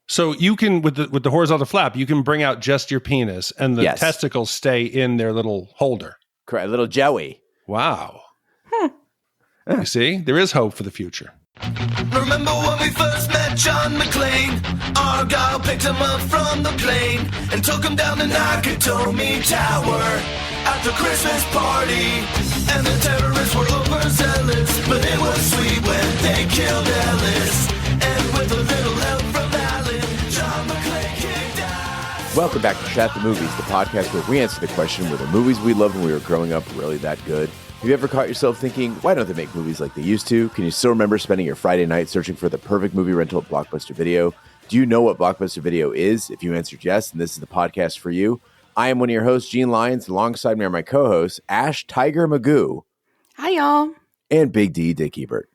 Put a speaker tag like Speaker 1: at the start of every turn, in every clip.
Speaker 1: So you can, with the horizontal flap, you can bring out just your penis and the testicles stay in their little holder.
Speaker 2: Correct. A little joey.
Speaker 1: Wow. You see, there is hope for the future.
Speaker 3: Remember when we first met John McClane? Argyle picked him up from the plane and took him down the Nakatomi Tower at the Christmas party. And the terrorists were overzealous, but it was sweet when they killed Ellis. And with a little help from Alan, John McClane kicked ass.
Speaker 2: Welcome back to Shat The Movies, the podcast where we answer the question, were the movies we loved when we were growing up really that good? Have you ever caught yourself thinking, why don't they make movies like they used to? Can you still remember spending your Friday night searching for the perfect movie rental at Blockbuster Video? Do you know what Blockbuster Video is? If you answered yes, and this is the podcast for you. I am one of your hosts, Gene Lyons. Alongside me are my co-hosts, Ash Tiger Magoo.
Speaker 4: Hi, y'all.
Speaker 2: And Big D, Dick Ebert.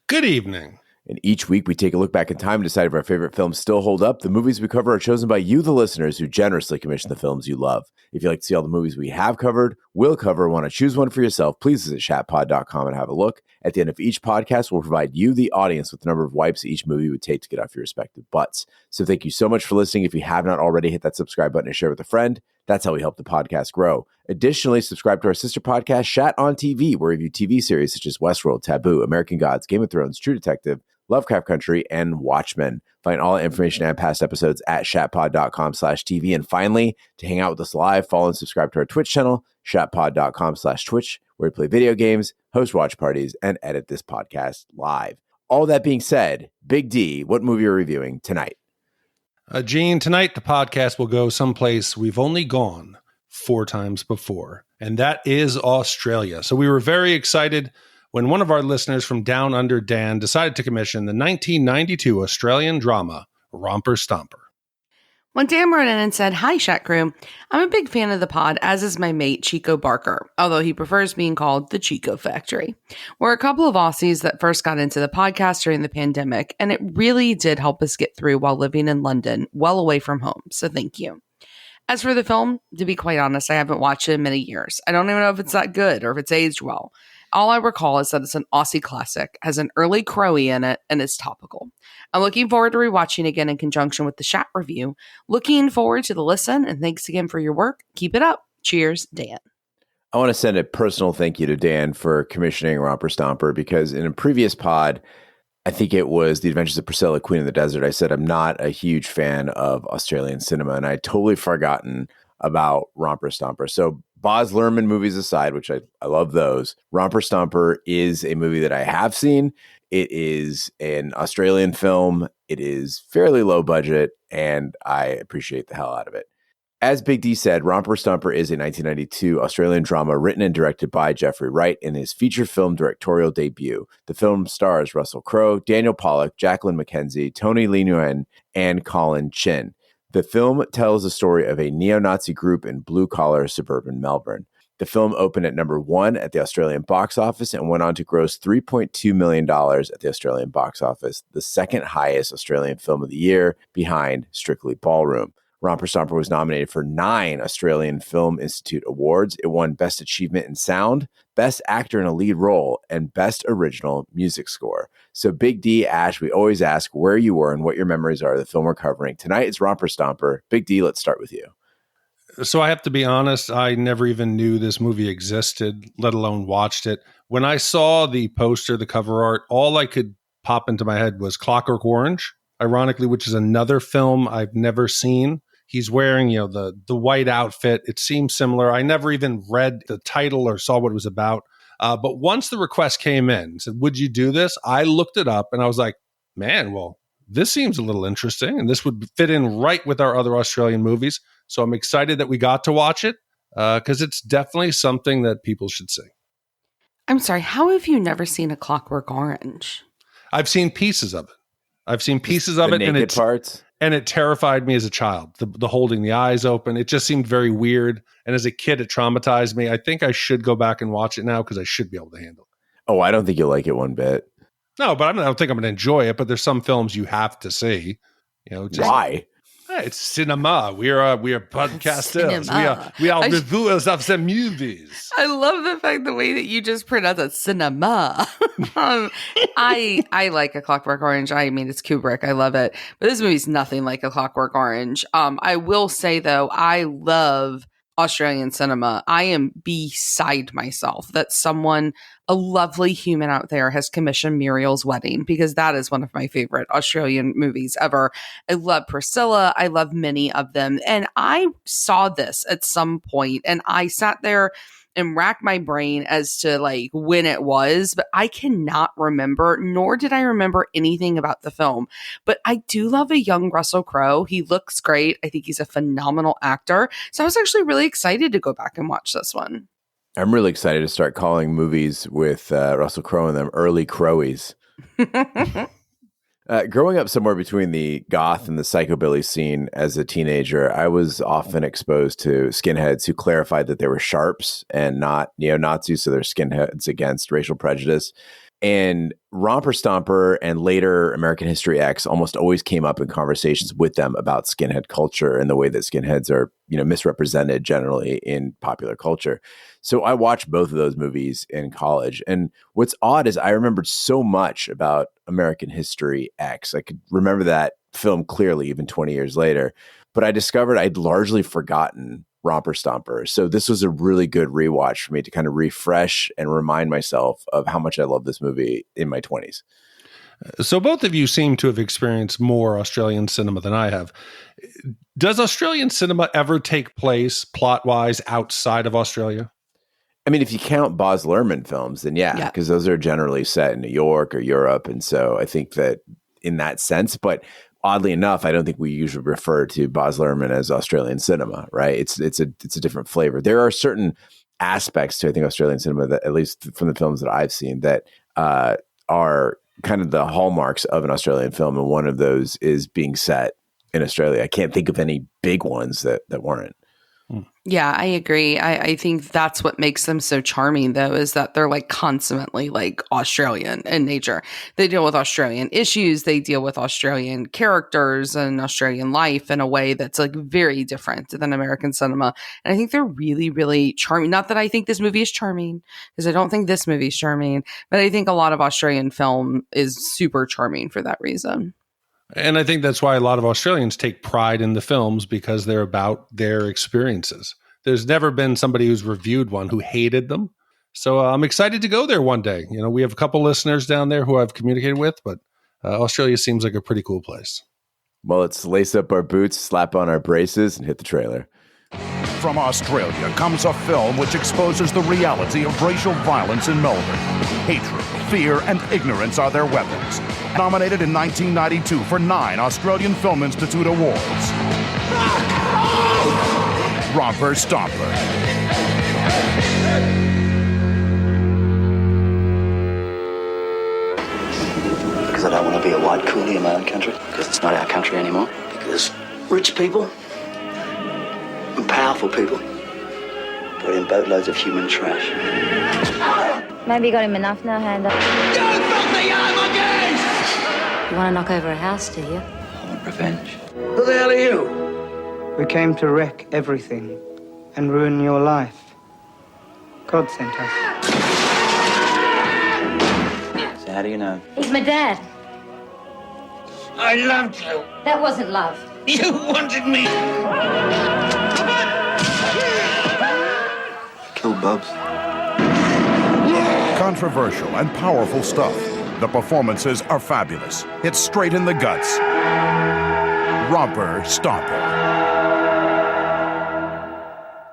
Speaker 1: Good evening.
Speaker 2: And each week we take a look back in time and decide if our favorite films still hold up. The movies we cover are chosen by you, the listeners, who generously commission the films you love. If you'd like to see all the movies we have covered, will cover, want to choose one for yourself, please visit shatpod.com and have a look. At the end of each podcast, we'll provide you, the audience, with the number of wipes each movie would take to get off your respective butts. So thank you so much for listening. If you have not already, hit that subscribe button and share with a friend. That's how we help the podcast grow. Additionally, subscribe to our sister podcast, Shat on TV, where we review TV series such as Westworld, Taboo, American Gods, Game of Thrones, True Detective, Lovecraft Country, and Watchmen. Find all the information and past episodes at shatpod.com/TV. And finally, to hang out with us live, follow and subscribe to our Twitch channel, shatpod.com/Twitch, where we play video games, host watch parties, and edit this podcast live. All that being said, Big D, what movie are you reviewing tonight?
Speaker 1: Gene, tonight the podcast will go someplace we've only gone 4 times before, and that is Australia. So we were very excited when one of our listeners from Down Under, Dan, decided to commission the 1992 Australian drama, Romper Stomper.
Speaker 4: When Dan wrote in and said, "Hi, Shat Crew. I'm a big fan of the pod, as is my mate, Chico Barker, although he prefers being called the Chico Factory. We're a couple of Aussies that first got into the podcast during the pandemic, and it really did help us get through while living in London, well away from home, so thank you. As for the film, to be quite honest, I haven't watched it in many years. I don't even know if it's that good or if it's aged well. All I recall is that it's an Aussie classic, has an early Crowe in it, and is topical. I'm looking forward to rewatching again in conjunction with the Shat review. Looking forward to the listen, and thanks again for your work. Keep it up. Cheers, Dan."
Speaker 2: I want to send a personal thank you to Dan for commissioning Romper Stomper, because in a previous pod, I think it was The Adventures of Priscilla, Queen of the Desert, I said I'm not a huge fan of Australian cinema, and I had totally forgotten about Romper Stomper. So Baz Luhrmann movies aside, which I love those, Romper Stomper is a movie that I have seen. It is an Australian film. It is fairly low budget, and I appreciate the hell out of it. As Big D said, Romper Stomper is a 1992 Australian drama written and directed by Jeffrey Wright in his feature film directorial debut. The film stars Russell Crowe, Daniel Pollock, Jacqueline McKenzie, Tony Lee Nguyen, and Colin Chin. The film tells the story of a neo-Nazi group in blue-collar suburban Melbourne. The film opened at number 1 at the Australian box office and went on to gross $3.2 million at the Australian box office, the second highest Australian film of the year behind Strictly Ballroom. Romper Stomper was nominated for 9 Australian Film Institute awards. It won Best Achievement in Sound, Best Actor in a Lead Role, and Best Original Music Score. So Big D, Ash, we always ask where you were and what your memories are of the film we're covering. Tonight it's Romper Stomper. Big D, let's start with you.
Speaker 1: So I have to be honest, I never even knew this movie existed, let alone watched it. When I saw the poster, the cover art, all I could pop into my head was Clockwork Orange, ironically, which is another film I've never seen. He's wearing, the white outfit. It seems similar. I never even read the title or saw what it was about. But once the request came in, said, "Would you do this?" I looked it up and I was like, man, well, this seems a little interesting. And this would fit in right with our other Australian movies. So I'm excited that we got to watch it because it's definitely something that people should see.
Speaker 4: I'm sorry, how have you never seen A Clockwork Orange?
Speaker 1: I've seen pieces of it.
Speaker 2: Naked parts.
Speaker 1: And it terrified me as a child, the holding the eyes open. It just seemed very weird. And as a kid, it traumatized me. I think I should go back and watch it now because I should be able to handle it.
Speaker 2: Oh, I don't think you'll like it one bit.
Speaker 1: No, but I don't think I'm going to enjoy it. But there's some films you have to see.
Speaker 2: Why?
Speaker 1: It's cinema. We are podcasters.
Speaker 4: Cinema.
Speaker 1: We are reviewers of the movies.
Speaker 4: I love the fact the way that you just pronounce it, cinema. I like A Clockwork Orange. I mean, it's Kubrick. I love it. But this movie's nothing like A Clockwork Orange. I will say, though, I love Australian cinema. I am beside myself that a lovely human out there has commissioned Muriel's Wedding, because that is one of my favorite Australian movies ever. I love Priscilla. I love many of them. And I saw this at some point and I sat there and racked my brain as to like when it was, but I cannot remember, nor did I remember anything about the film. But I do love a young Russell Crowe. He looks great. I think he's a phenomenal actor. So I was actually really excited to go back and watch this one.
Speaker 2: I'm really excited to start calling movies with Russell Crowe in them early Crowies. Growing up somewhere between the goth and the psychobilly scene as a teenager, I was often exposed to skinheads who clarified that they were sharps and not neo-Nazis, so they're skinheads against racial prejudice. And Romper Stomper and later American History X almost always came up in conversations with them about skinhead culture and the way that skinheads are, misrepresented generally in popular culture. So I watched both of those movies in college. And what's odd is I remembered so much about American History X. I could remember that film clearly even 20 years later, but I discovered I'd largely forgotten Romper Stomper. So this was a really good rewatch for me to kind of refresh and remind myself of how much I love this movie in my 20s.
Speaker 1: So both of you seem to have experienced more Australian cinema than I have. Does Australian cinema ever take place plot-wise outside of Australia?
Speaker 2: I mean, if you count Baz Luhrmann films, then yeah, because those are generally set in New York or Europe. And so I think that in that sense, but oddly enough, I don't think we usually refer to Baz Luhrmann as Australian cinema, right? It's a different flavor. There are certain aspects to, I think, Australian cinema that, at least from the films that I've seen, that are kind of the hallmarks of an Australian film. And one of those is being set in Australia. I can't think of any big ones that weren't.
Speaker 4: Yeah, I agree. I think that's what makes them so charming, though, is that they're like consummately like Australian in nature. They deal with Australian issues. They deal with Australian characters and Australian life in a way that's like very different than American cinema. And I think they're really, really charming. Not that I think this movie is charming, because I don't think this movie is charming, but I think a lot of Australian film is super charming for that reason.
Speaker 1: And I think that's why a lot of Australians take pride in the films, because they're about their experiences. There's never been somebody who's reviewed one who hated them. So I'm excited to go there one day. We have a couple listeners down there who I've communicated with, but Australia seems like a pretty cool place.
Speaker 2: Well, let's lace up our boots, slap on our braces, and hit the trailer.
Speaker 5: From Australia comes a film which exposes the reality of racial violence in Melbourne. Hatred, fear, and ignorance are their weapons. Nominated in 1992 for 9 Australian Film Institute Awards. Romper Stomper.
Speaker 6: Because I don't want to be a white coolie in my own country. Because it's not our country anymore. Because rich people and powerful people brought in boatloads of human trash.
Speaker 7: Maybe you got him enough now, Hando.
Speaker 3: Don't fuck me, I'm against!
Speaker 7: You want to knock over a house, do you?
Speaker 6: I want revenge.
Speaker 3: Who the hell are you?
Speaker 8: We came to wreck everything and ruin your life. God sent us.
Speaker 6: So how do you know?
Speaker 7: He's my dad.
Speaker 3: I loved you.
Speaker 7: That wasn't love.
Speaker 3: You wanted me.
Speaker 6: Kill Bubs.
Speaker 5: Controversial and powerful stuff. The performances are fabulous. It's straight in the guts. Romper Stomper.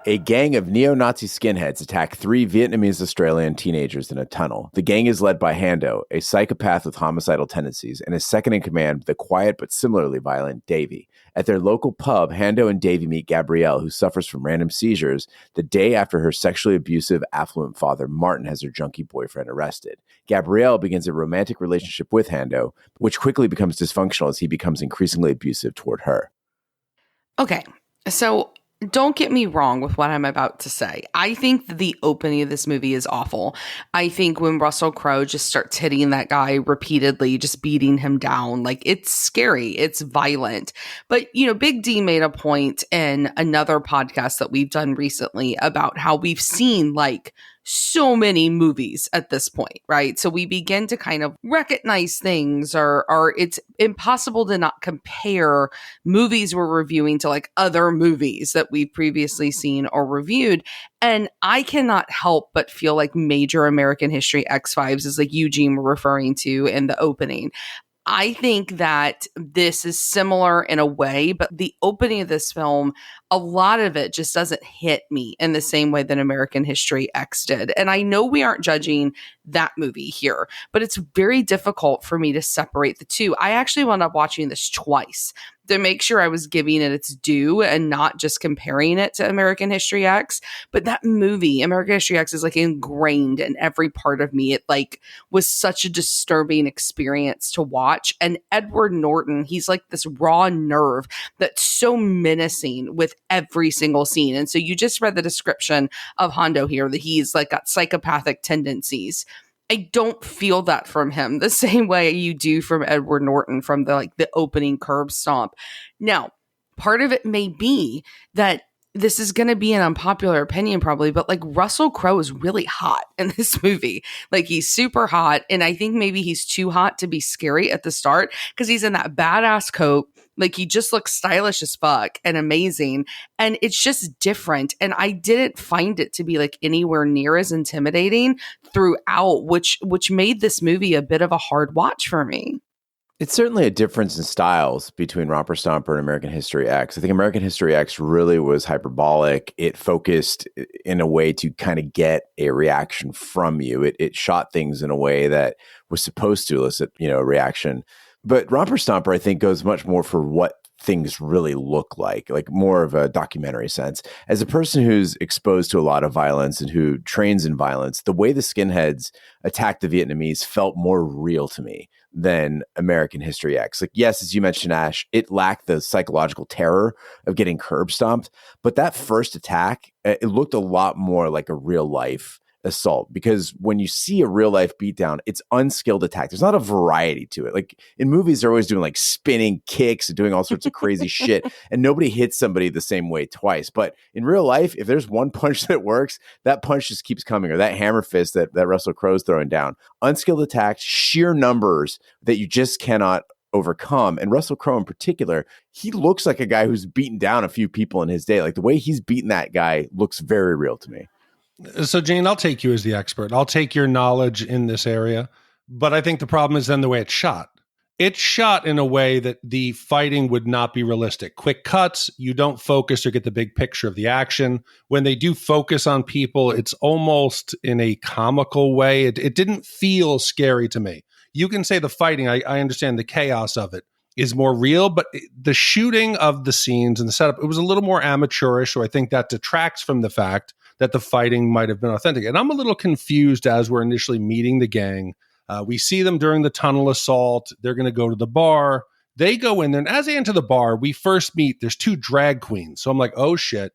Speaker 2: A gang of neo-Nazi skinheads attack 3 Vietnamese Australian teenagers in a tunnel. The gang is led by Hando, a psychopath with homicidal tendencies, and his second in command, the quiet but similarly violent Davey. At their local pub, Hando and Davey meet Gabrielle, who suffers from random seizures the day after her sexually abusive, affluent father, Martin, has her junkie boyfriend arrested. Gabrielle begins a romantic relationship with Hando, which quickly becomes dysfunctional as he becomes increasingly abusive toward her.
Speaker 4: Okay, so Don't get me wrong with what I'm about to say. I think the opening of this movie is awful. I think when Russell Crowe just starts hitting that guy repeatedly, just beating him down, like it's scary, it's violent. But, Big D made a point in another podcast that we've done recently about how we've seen like so many movies at this point, right? So we begin to kind of recognize things or it's impossible to not compare movies we're reviewing to like other movies that we've previously seen or reviewed. And I cannot help but feel like major American History X-Files is like Eugene were referring to in the opening. I think that this is similar in a way, but the opening of this film, a lot of it just doesn't hit me in the same way that American History X did. And I know we aren't judging that movie here, but it's very difficult for me to separate the two. I actually wound up watching this twice to make sure I was giving it its due and not just comparing it to American History X. But that movie, American History X, is like ingrained in every part of me. It like was such a disturbing experience to watch. And Edward Norton, he's like this raw nerve that's so menacing with every single scene. And so you just read the description of Hando here, that he's like got psychopathic tendencies. I don't feel that from him the same way you do from Edward Norton from the opening curb stomp. Now, part of it may be that this is going to be an unpopular opinion probably, but like Russell Crowe is really hot in this movie. Like he's super hot. And I think maybe he's too hot to be scary at the start because he's in that badass coat. Like he just looks stylish as fuck and amazing. And it's just different. And I didn't find it to be like anywhere near as intimidating throughout, which made this movie a bit of a hard watch for me.
Speaker 2: It's certainly a difference in styles between Romper Stomper and American History X. I think American History X really was hyperbolic. It focused in a way to kind of get a reaction from you. It shot things in a way that was supposed to elicit, a reaction. But Romper Stomper, I think, goes much more for what things really look like more of a documentary sense. As a person who's exposed to a lot of violence and who trains in violence, the way the skinheads attacked the Vietnamese felt more real to me than American History X. Like, yes, as you mentioned, Ash, it lacked the psychological terror of getting curb stomped, but that first attack, it looked a lot more like a real life assault, because when you see a real life beatdown, it's unskilled attack. There's not a variety to it. Like in movies, they're always doing like spinning kicks and doing all sorts of crazy shit, and nobody hits somebody the same way twice. But in real life, if there's one punch that works, that punch just keeps coming, or that hammer fist that Russell Crowe's throwing down. Unskilled attacks, sheer numbers that you just cannot overcome. And Russell Crowe in particular, he looks like a guy who's beaten down a few people in his day. Like the way he's beaten that guy looks very real to me.
Speaker 1: So, Jane, I'll take you as the expert. I'll take your knowledge in this area. But I think the problem is then the way it's shot. It's shot in a way that the fighting would not be realistic. Quick cuts, you don't focus or get the big picture of the action. When they do focus on people, it's almost in a comical way. It didn't feel scary to me. You can say the fighting, I understand the chaos of it is more real, but the shooting of the scenes and the setup, it was a little more amateurish. So I think that detracts from the fact that the fighting might have been authentic. And I'm a little confused as we're initially meeting the gang. We see them during the tunnel assault. They're going to go to the bar. They go in there. And as they enter the bar, we first meet, there's two drag queens. So I'm like, oh shit.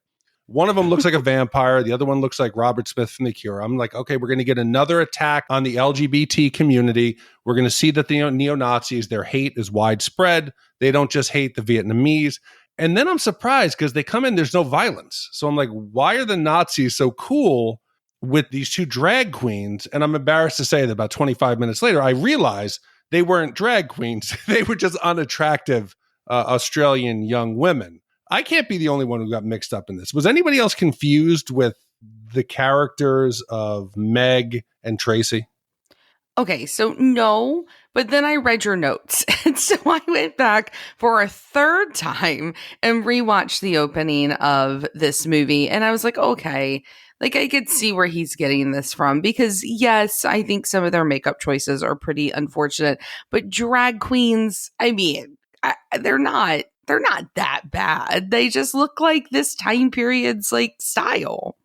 Speaker 1: One of them looks like a vampire. The other one looks like Robert Smith from The Cure. I'm like, okay, we're going to get another attack on the LGBT community. We're going to see that the neo-Nazis, their hate is widespread. They don't just hate the Vietnamese. And then I'm surprised because they come in, there's no violence. So I'm like, why are the Nazis so cool with these two drag queens? And I'm embarrassed to say that about 25 minutes later, I realized they weren't drag queens. They were just unattractive Australian young women. I can't be the only one who got mixed up in this. Was anybody else confused with the characters of Meg and Tracy?
Speaker 4: Okay, so no, but then I read your notes. And so I went back for a third time and rewatched the opening of this movie. And I was like, okay, like I could see where he's getting this from, because yes, I think some of their makeup choices are pretty unfortunate, but drag queens, I mean, they're not that bad. They just look like this time period's like style.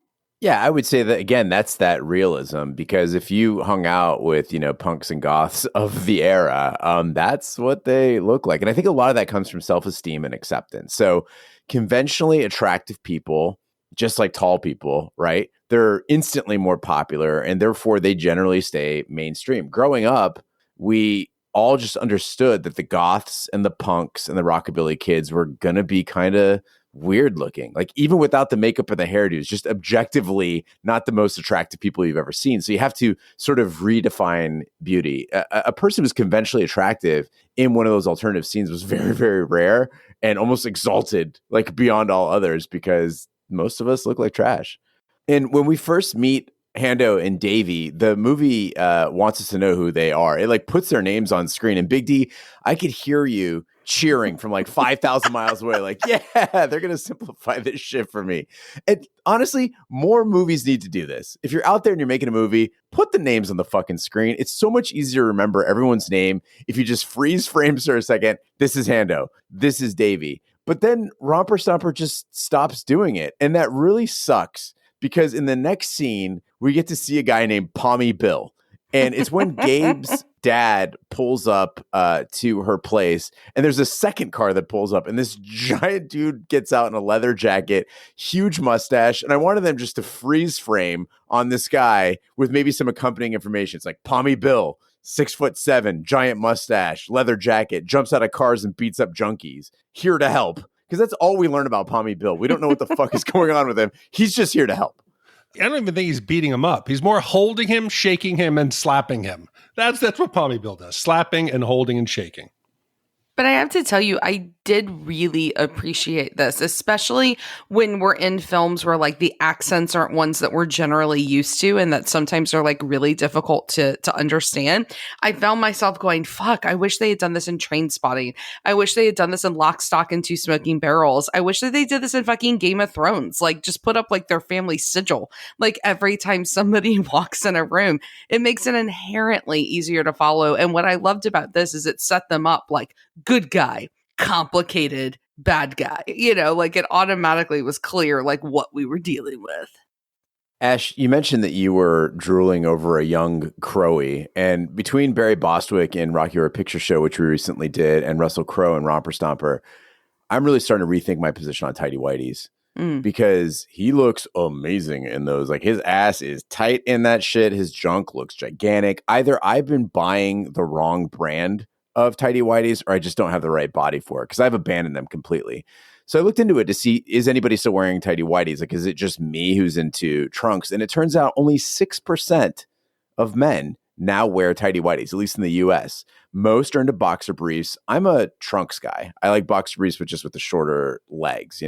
Speaker 2: Yeah, I would say that again, that's that realism, because if you hung out with, punks and goths of the era, that's what they look like. And I think a lot of that comes from self-esteem and acceptance. So conventionally attractive people, just like tall people, right? They're instantly more popular and therefore they generally stay mainstream. Growing up, we all just understood that the goths and the punks and the rockabilly kids were going to be kind of weird looking, like even without the makeup and the hairdos, just objectively not the most attractive people you've ever seen. So you have to sort of redefine beauty. A person who's conventionally attractive in one of those alternative scenes was very, very rare and almost exalted, like beyond all others, because most of us look like trash. And when we first meet Hando and Davey, the movie wants us to know who they are. It like puts their names on screen. And Big D, I could hear you cheering from like 5,000 miles away. Like, yeah, they're going to simplify this shit for me. And honestly, more movies need to do this. If you're out there and you're making a movie, put the names on the fucking screen. It's so much easier to remember everyone's name if you just freeze frames for a second. This is Hando. This is Davey. But then Romper Stomper just stops doing it. And that really sucks, because in the next scene, we get to see a guy named Pommy Bill. And it's when Gabe's dad pulls up to her place, and there's a second car that pulls up, and this giant dude gets out in a leather jacket, huge mustache, and I wanted them just to freeze frame on this guy with maybe some accompanying information. It's like Pommy Bill, 6'7", giant mustache, leather jacket, jumps out of cars and beats up junkies, here to help. Because that's all we learn about Pommy Bill. We don't know what the fuck is going on with him. He's just here to help.
Speaker 1: I don't even think he's beating him up. He's more holding him, shaking him, and slapping him. That's what Pommy Bill does. Slapping and holding and shaking.
Speaker 4: But I have to tell you, I did really appreciate this, especially when we're in films where like the accents aren't ones that we're generally used to and that sometimes are like really difficult to understand. I found myself going, fuck, I wish they had done this in Trainspotting. I wish they had done this in Lock, Stock, and Two Smoking Barrels. I wish that they did this in fucking Game of Thrones. Like just put up like their family sigil. Like every time somebody walks in a room, it makes it inherently easier to follow. And what I loved about this is it set them up like good guy, complicated bad guy, like it automatically was clear like what we were dealing with.
Speaker 2: Ash, you mentioned that you were drooling over a young Crowe, and between Barry Bostwick in Rocky Horror Picture Show, which we recently did, and Russell Crowe and Romper Stomper, I'm really starting to rethink my position on tighty whities, because he looks amazing in those. Like his ass is tight in that shit. His junk looks gigantic. Either I've been buying the wrong brand of tighty whities, or I just don't have the right body for it, because I've abandoned them completely. So I looked into it to see, is anybody still wearing tighty whities? Like, is it just me who's into trunks? And it turns out only 6% of men now wear tighty whities, at least in the US. Most are into boxer briefs. I'm a trunks guy. I like boxer briefs, but just with the shorter legs,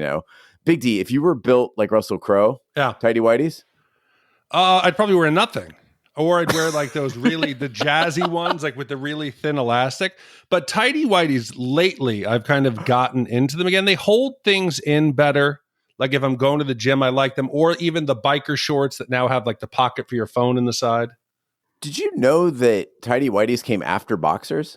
Speaker 2: Big D, if you were built like Russell Crowe, tighty whities?
Speaker 1: I'd probably wear nothing. Or I'd wear like those really, the jazzy ones, like with the really thin elastic. But tighty whities lately, I've kind of gotten into them again. They hold things in better. Like if I'm going to the gym, I like them. Or even the biker shorts that now have like the pocket for your phone in the side.
Speaker 2: Did you know that tighty whities came after boxers?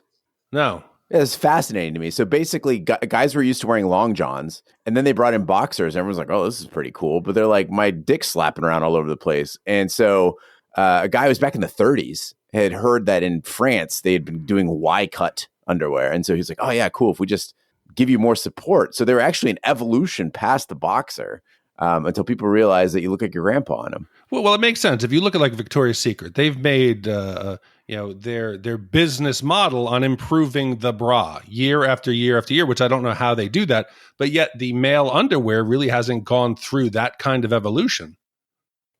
Speaker 1: No.
Speaker 2: It's fascinating to me. So basically, guys were used to wearing long johns, and then they brought in boxers. And everyone's like, oh, this is pretty cool. But they're like, my dick's slapping around all over the place. And so a guy who was back in the 30s had heard that in France they had been doing Y-cut underwear. And so he's like, oh, yeah, cool. If we just give you more support. So they were actually an evolution past the boxer until people realize that you look like your grandpa on them.
Speaker 1: Well, it makes sense. If you look at like Victoria's Secret, they've made their business model on improving the bra year after year after year, which I don't know how they do that. But yet the male underwear really hasn't gone through that kind of evolution.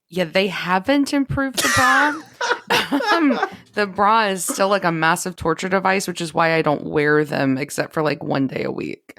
Speaker 4: Yeah, they haven't improved the bra. The bra is still like a massive torture device, which is why I don't wear them except for like one day a week.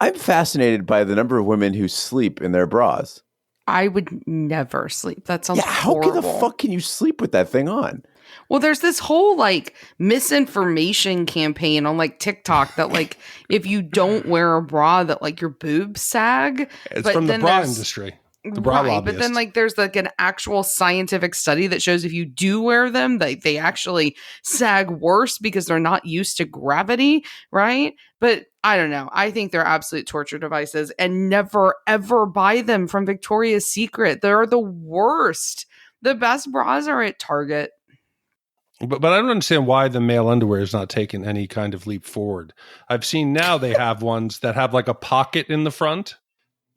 Speaker 2: I'm fascinated by the number of women who sleep in their bras.
Speaker 4: I would never sleep. That sounds
Speaker 2: horrible. How the fuck can you sleep with that thing on?
Speaker 4: Well, there's this whole like misinformation campaign on like TikTok that like if you don't wear a bra that like your boobs sag.
Speaker 1: It's from the bra industry. The bra
Speaker 4: right,
Speaker 1: lobbyist.
Speaker 4: but then like there's like an actual scientific study that shows if you do wear them, they actually sag worse because they're not used to gravity, right? But I don't know. I think they're absolute torture devices, and never ever buy them from Victoria's Secret. They're the worst. The best bras are at Target.
Speaker 1: But I don't understand why the male underwear is not taking any kind of leap forward. I've seen now they have ones that have like a pocket in the front.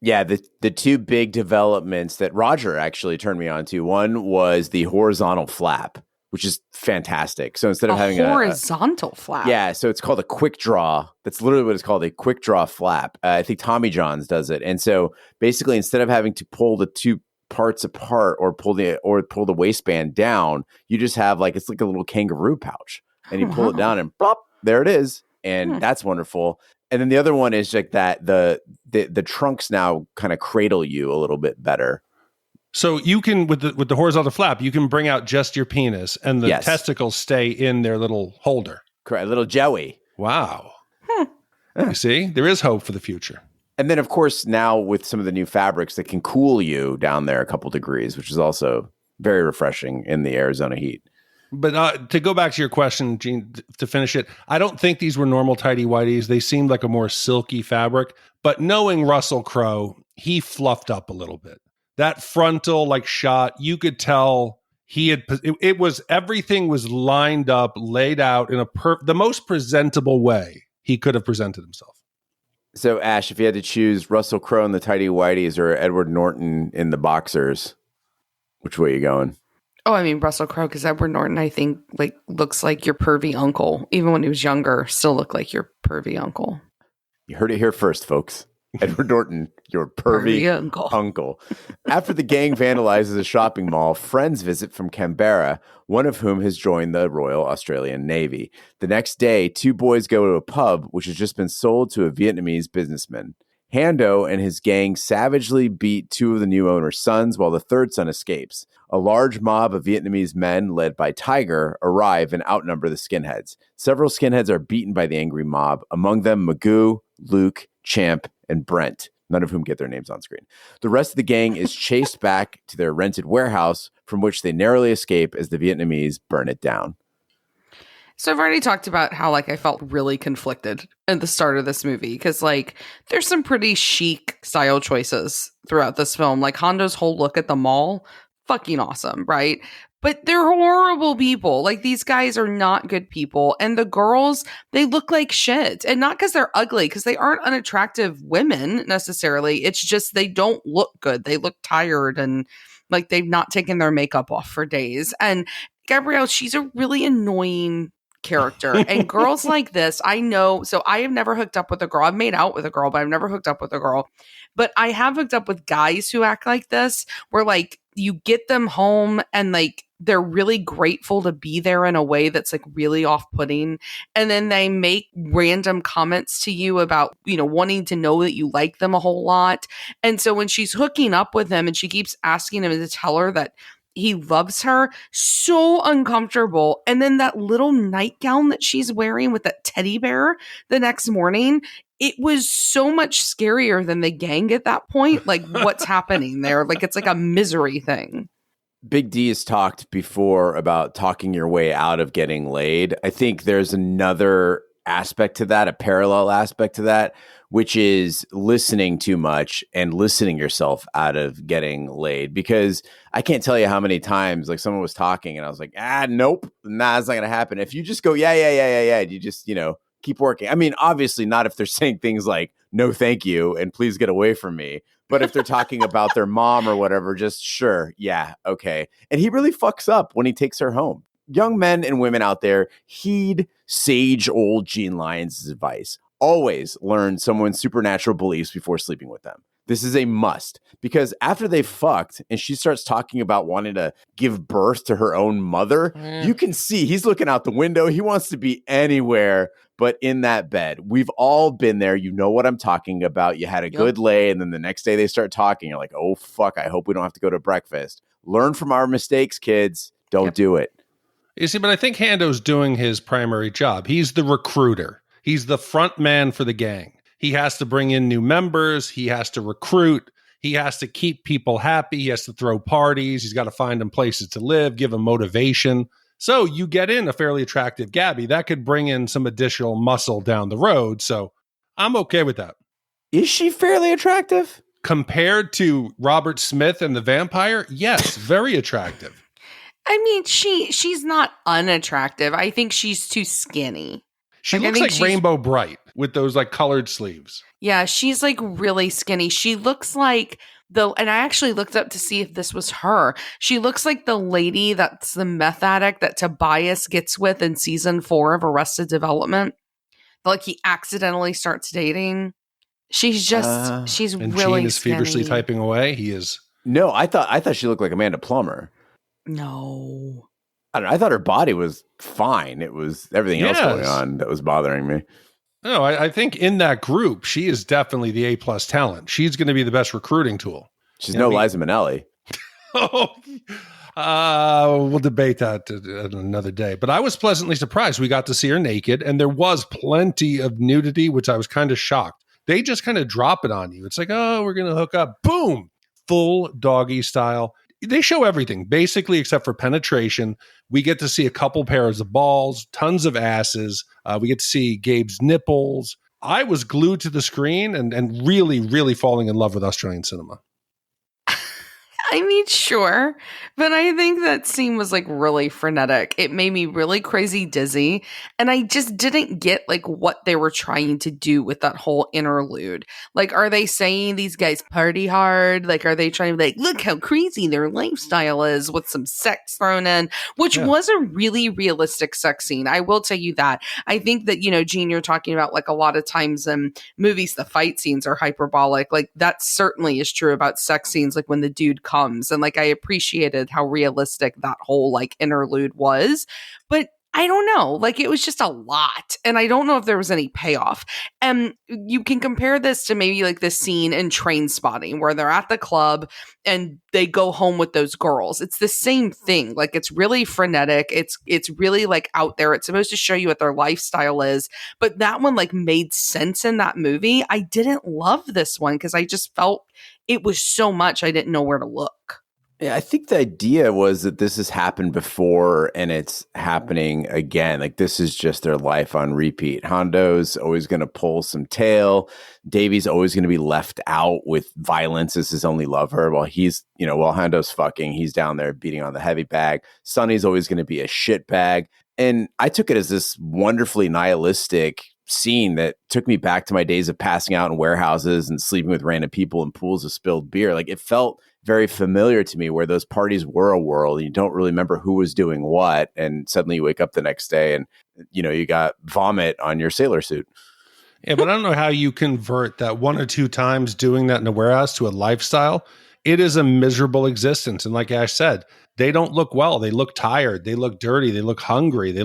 Speaker 2: Yeah, the two big developments that Roger actually turned me on to, one was the horizontal flap, which is fantastic. So instead of having
Speaker 4: a horizontal flap.
Speaker 2: Yeah, so it's called a quick draw. That's literally what it's called, a quick draw flap. I think Tommy John's does it. And so basically instead of having to pull the two parts apart or pull the waistband down, you just have like, it's like a little kangaroo pouch, and you pull it down and plop, there it is. And that's wonderful. And then the other one is like that the trunks now kind of cradle you a little bit better.
Speaker 1: So you can with the horizontal flap, you can bring out just your penis, and the testicles stay in their little holder.
Speaker 2: Correct, a little Joey.
Speaker 1: Wow. You see, there is hope for the future.
Speaker 2: And then, of course, now with some of the new fabrics that can cool you down there a couple degrees, which is also very refreshing in the Arizona heat.
Speaker 1: But to go back to your question, Gene, to finish it, I don't think these were normal tighty whities. They seemed like a more silky fabric. But knowing Russell Crowe, he fluffed up a little bit. That frontal like shot, you could tell he had. It was everything was lined up, laid out in the most presentable way he could have presented himself.
Speaker 2: So, Ash, if you had to choose Russell Crowe in the tighty whities or Edward Norton in the boxers, which way are you going?
Speaker 4: Oh, I mean, Russell Crowe, because Edward Norton, I think, like looks like your pervy uncle. Even when he was younger, still looked like your pervy uncle.
Speaker 2: You heard it here first, folks. Edward Norton, your pervy uncle. After the gang vandalizes a shopping mall, friends visit from Canberra, one of whom has joined the Royal Australian Navy. The next day, two boys go to a pub, which has just been sold to a Vietnamese businessman. Hando and his gang savagely beat two of the new owner's sons while the third son escapes. A large mob of Vietnamese men, led by Tiger, arrive and outnumber the skinheads. Several skinheads are beaten by the angry mob, among them Magoo, Luke, Champ, and Brent, none of whom get their names on screen. The rest of the gang is chased back to their rented warehouse, from which they narrowly escape as the Vietnamese burn it down.
Speaker 4: So I've already talked about how like I felt really conflicted at the start of this movie because like there's some pretty chic style choices throughout this film. Like Hondo's whole look at the mall, fucking awesome, right? But they're horrible people. Like these guys are not good people. And the girls, they look like shit. And not because they're ugly, because they aren't unattractive women necessarily. It's just they don't look good. They look tired and like they've not taken their makeup off for days. And Gabrielle, she's a really annoying character. And girls like this, I know. So I have never hooked up with a girl. I've made out with a girl, but I've never hooked up with a girl. But I have hooked up with guys who act like this, where like you get them home and like they're really grateful to be there in a way that's like really off-putting. And then they make random comments to you about, you know, wanting to know that you like them a whole lot. And so when she's hooking up with him and she keeps asking him to tell her that he loves her, so uncomfortable. And then that little nightgown that she's wearing with that teddy bear the next morning, it was so much scarier than the gang at that point. Like what's happening there? Like it's like a misery thing.
Speaker 2: Big D has talked before about talking your way out of getting laid. I think there's another aspect to that, a parallel aspect to that, which is listening too much and listening yourself out of getting laid. Because I can't tell you how many times like someone was talking and I was like, nope, it's not going to happen. If you just go, yeah, you just, you know, keep working. I mean, obviously not if they're saying things like, no, thank you, and please get away from me. But if they're talking about their mom or whatever, just sure, yeah, okay. And he really fucks up when he takes her home. Young men and women out there, heed sage old Gene Lyons' advice. Always learn someone's supernatural beliefs before sleeping with them. This is a must, because after they fucked and she starts talking about wanting to give birth to her own mother, you can see he's looking out the window. He wants to be anywhere but in that bed. We've all been there. You know what I'm talking about. You had a good lay, and then the next day they start talking. You're like, oh, fuck, I hope we don't have to go to breakfast. Learn from our mistakes, kids. Don't do it.
Speaker 1: You see, but I think Hando's doing his primary job. He's the recruiter. He's the front man for the gang. He has to bring in new members. He has to recruit. He has to keep people happy. He has to throw parties. He's got to find them places to live, give them motivation. So you get in a fairly attractive Gabby. That could bring in some additional muscle down the road. So I'm okay with that.
Speaker 2: Is she fairly attractive?
Speaker 1: Compared to Robert Smith and the vampire, yes, very attractive.
Speaker 4: I mean, she's not unattractive. I think she's too skinny.
Speaker 1: She looks like Rainbow Bright with those like colored sleeves.
Speaker 4: Yeah, she's like really skinny. She looks like and I actually looked up to see if this was her. She looks like the lady that's the meth addict that Tobias gets with in season 4 of Arrested Development. Like he accidentally starts dating. She's just, she's
Speaker 1: and
Speaker 4: really
Speaker 1: Gene is
Speaker 4: skinny.
Speaker 1: feverishly typing away. He is.
Speaker 2: No, I thought she looked like Amanda Plummer.
Speaker 4: No.
Speaker 2: I don't know. I thought her body was fine. It was everything else going on that was bothering me.
Speaker 1: No, I think in that group, she is definitely the A+ talent. She's going to be the best recruiting tool.
Speaker 2: She's no Liza Minnelli.
Speaker 1: We'll debate that another day. But I was pleasantly surprised. We got to see her naked, and there was plenty of nudity, which I was kind of shocked. They just kind of drop it on you. It's like, oh, we're going to hook up. Boom. Full doggy style. They show everything, basically, except for penetration. We get to see a couple pairs of balls, tons of asses. We get to see Gabe's nipples. I was glued to the screen and really, really falling in love with Australian cinema.
Speaker 4: I mean, sure. But I think that scene was like really frenetic. It made me really crazy dizzy. And I just didn't get like what they were trying to do with that whole interlude. Like, are they saying these guys party hard? Like, are they trying to like, look how crazy their lifestyle is with some sex thrown in, which was a really realistic sex scene. I will tell you that. I think that, you know, Gene, you're talking about like a lot of times in movies, the fight scenes are hyperbolic. Like that certainly is true about sex scenes. Like when the dude comes and like I appreciated how realistic that whole like interlude was, but I don't know, like it was just a lot and I don't know if there was any payoff. And you can compare this to maybe like the scene in Trainspotting where they're at the club and they go home with those girls. It's the same thing. Like it's really frenetic. It's really like out there. It's supposed to show you what their lifestyle is, but that one like made sense in that movie. I didn't love this one because I just felt it was so much I didn't know where to look.
Speaker 2: Yeah, I think the idea was that this has happened before and it's happening again. Like this is just their life on repeat. Hando's always going to pull some tail. Davey's always going to be left out with violence as his only lover. While he's, you know, while Hando's fucking, he's down there beating on the heavy bag. Sonny's always going to be a shit bag. And I took it as this wonderfully nihilistic scene that took me back to my days of passing out in warehouses and sleeping with random people in pools of spilled beer. Like it felt very familiar to me where those parties were a world and you don't really remember who was doing what. And suddenly you wake up the next day and, you know, you got vomit on your sailor suit.
Speaker 1: Yeah, but I don't know how you convert that one or two times doing that in a warehouse to a lifestyle. It is a miserable existence. And like Ash said, they don't look well. They look tired. They look dirty. They look hungry.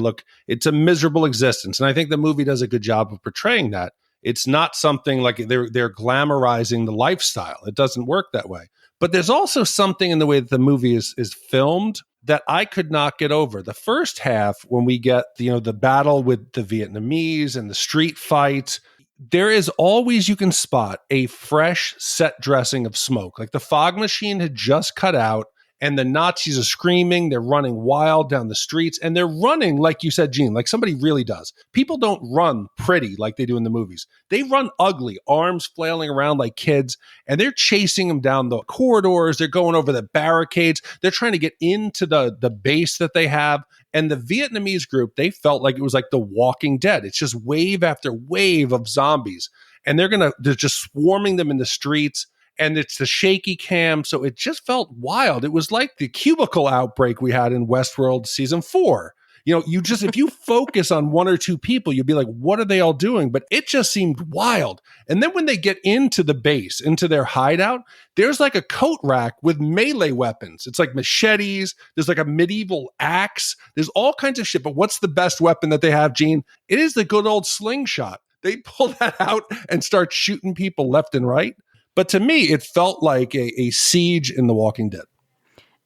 Speaker 1: It's a miserable existence. And I think the movie does a good job of portraying that. It's not something like they're glamorizing the lifestyle. It doesn't work that way. But there's also something in the way that the movie is filmed that I could not get over. The first half, when we get the battle with the Vietnamese and the street fights, there is always, you can spot a fresh set dressing of smoke. Like the fog machine had just cut out and the Nazis are screaming. They're running wild down the streets and they're running, like you said, Gene, like somebody really does. People don't run pretty like they do in the movies. They run ugly, arms flailing around like kids, and they're chasing them down the corridors. They're going over the barricades. They're trying to get into the base that they have. And the Vietnamese group, they felt like it was like The Walking Dead. It's just wave after wave of zombies. And they're just swarming them in the streets. And it's the shaky cam. So it just felt wild. It was like the cubicle outbreak we had in Westworld season 4. You know, if you focus on one or two people, you'd be like, what are they all doing? But it just seemed wild. And then when they get into the base, into their hideout, there's like a coat rack with melee weapons. It's like machetes. There's like a medieval axe. There's all kinds of shit. But what's the best weapon that they have, Gene? It is the good old slingshot. They pull that out and start shooting people left and right. But to me, it felt like a siege in The Walking Dead.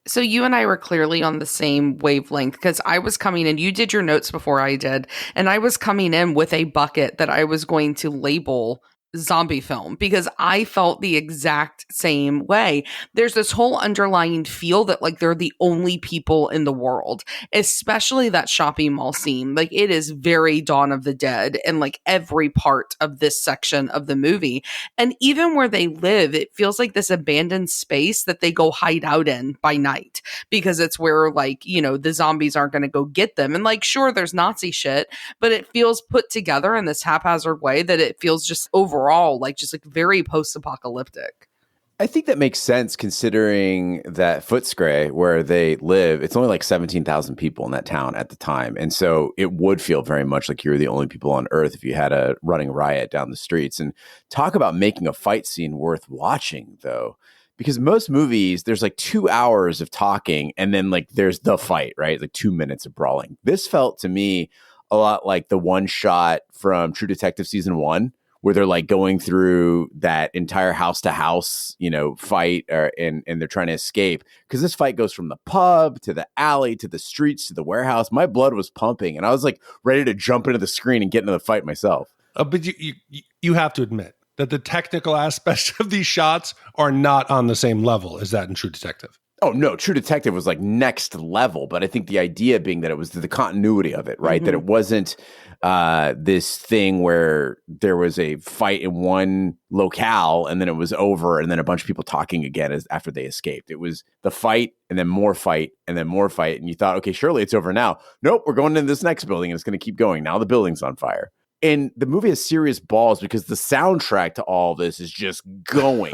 Speaker 4: So you and I were clearly on the same wavelength because I was coming in, you did your notes before I did, and I was coming in with a bucket that I was going to label zombie film because I felt the exact same way. There's this whole underlying feel that like they're the only people in the world, especially that shopping mall scene. Like it is very Dawn of the Dead and like every part of this section of the movie. And even where they live, it feels like this abandoned space that they go hide out in by night because it's where like, you know, the zombies aren't going to go get them. And like, sure, there's Nazi shit, but it feels put together in this haphazard way that it feels just overall like just like very post-apocalyptic.
Speaker 2: I think that makes sense considering that Footscray, where they live, it's only like 17,000 people in that town at the time. And so it would feel very much like you're the only people on Earth if you had a running riot down the streets. And talk about making a fight scene worth watching, though. Because most movies, there's like 2 hours of talking and then like there's the fight, right? Like 2 minutes of brawling. This felt to me a lot like the one shot from True Detective season 1, where they're like going through that entire house to house, you know, fight and they're trying to escape. Because this fight goes from the pub to the alley to the streets to the warehouse. My blood was pumping and I was like ready to jump into the screen and get into the fight myself.
Speaker 1: But you have to admit that the technical aspects of these shots are not on the same level as that in True Detective.
Speaker 2: Oh, no, True Detective was like next level. But I think the idea being that it was the continuity of it, right? Mm-hmm. That it wasn't this thing where there was a fight in one locale and then it was over and then a bunch of people talking again after they escaped. It was the fight and then more fight and then more fight. And you thought, okay, surely it's over now. Nope, we're going into this next building and it's going to keep going. Now the building's on fire. And the movie has serious balls because the soundtrack to all this is just going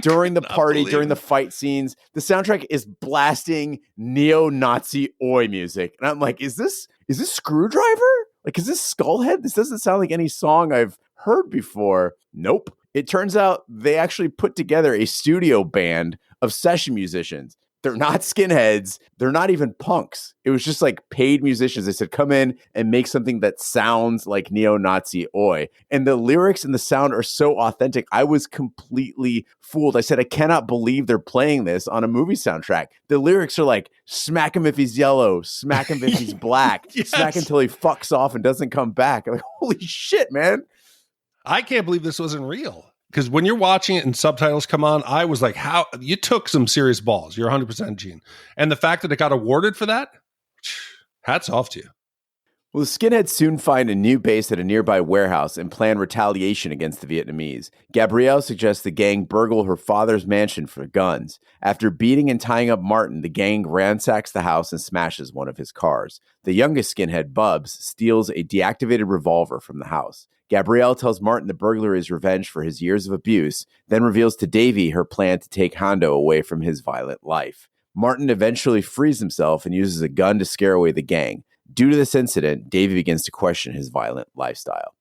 Speaker 2: during the party, during the fight scenes. The soundtrack is blasting neo-Nazi oi music. And I'm like, is this Screwdriver? Like, is this Skullhead? This doesn't sound like any song I've heard before. Nope. It turns out they actually put together a studio band of session musicians. They're not skinheads. They're not even punks. It was just like paid musicians. They said, come in and make something that sounds like neo-Nazi oi. And the lyrics and the sound are so authentic. I was completely fooled. I said, I cannot believe they're playing this on a movie soundtrack. The lyrics are like, smack him if he's yellow, smack him if he's black, yes. Smack until he fucks off and doesn't come back. I'm like, holy shit, man.
Speaker 1: I can't believe this wasn't real. Because when you're watching it and subtitles come on, I was like, how you took some serious balls. You're 100% Gene. And the fact that it got awarded for that, hats off to you.
Speaker 2: Well, the skinheads soon find a new base at a nearby warehouse and plan retaliation against the Vietnamese. Gabrielle suggests the gang burgle her father's mansion for guns. After beating and tying up Martin, the gang ransacks the house and smashes one of his cars. The youngest skinhead, Bubs, steals a deactivated revolver from the house. Gabrielle tells Martin the burglar is revenge for his years of abuse, then reveals to Davey her plan to take Hando away from his violent life. Martin eventually frees himself and uses a gun to scare away the gang. Due to this incident, Davey begins to question his violent lifestyle.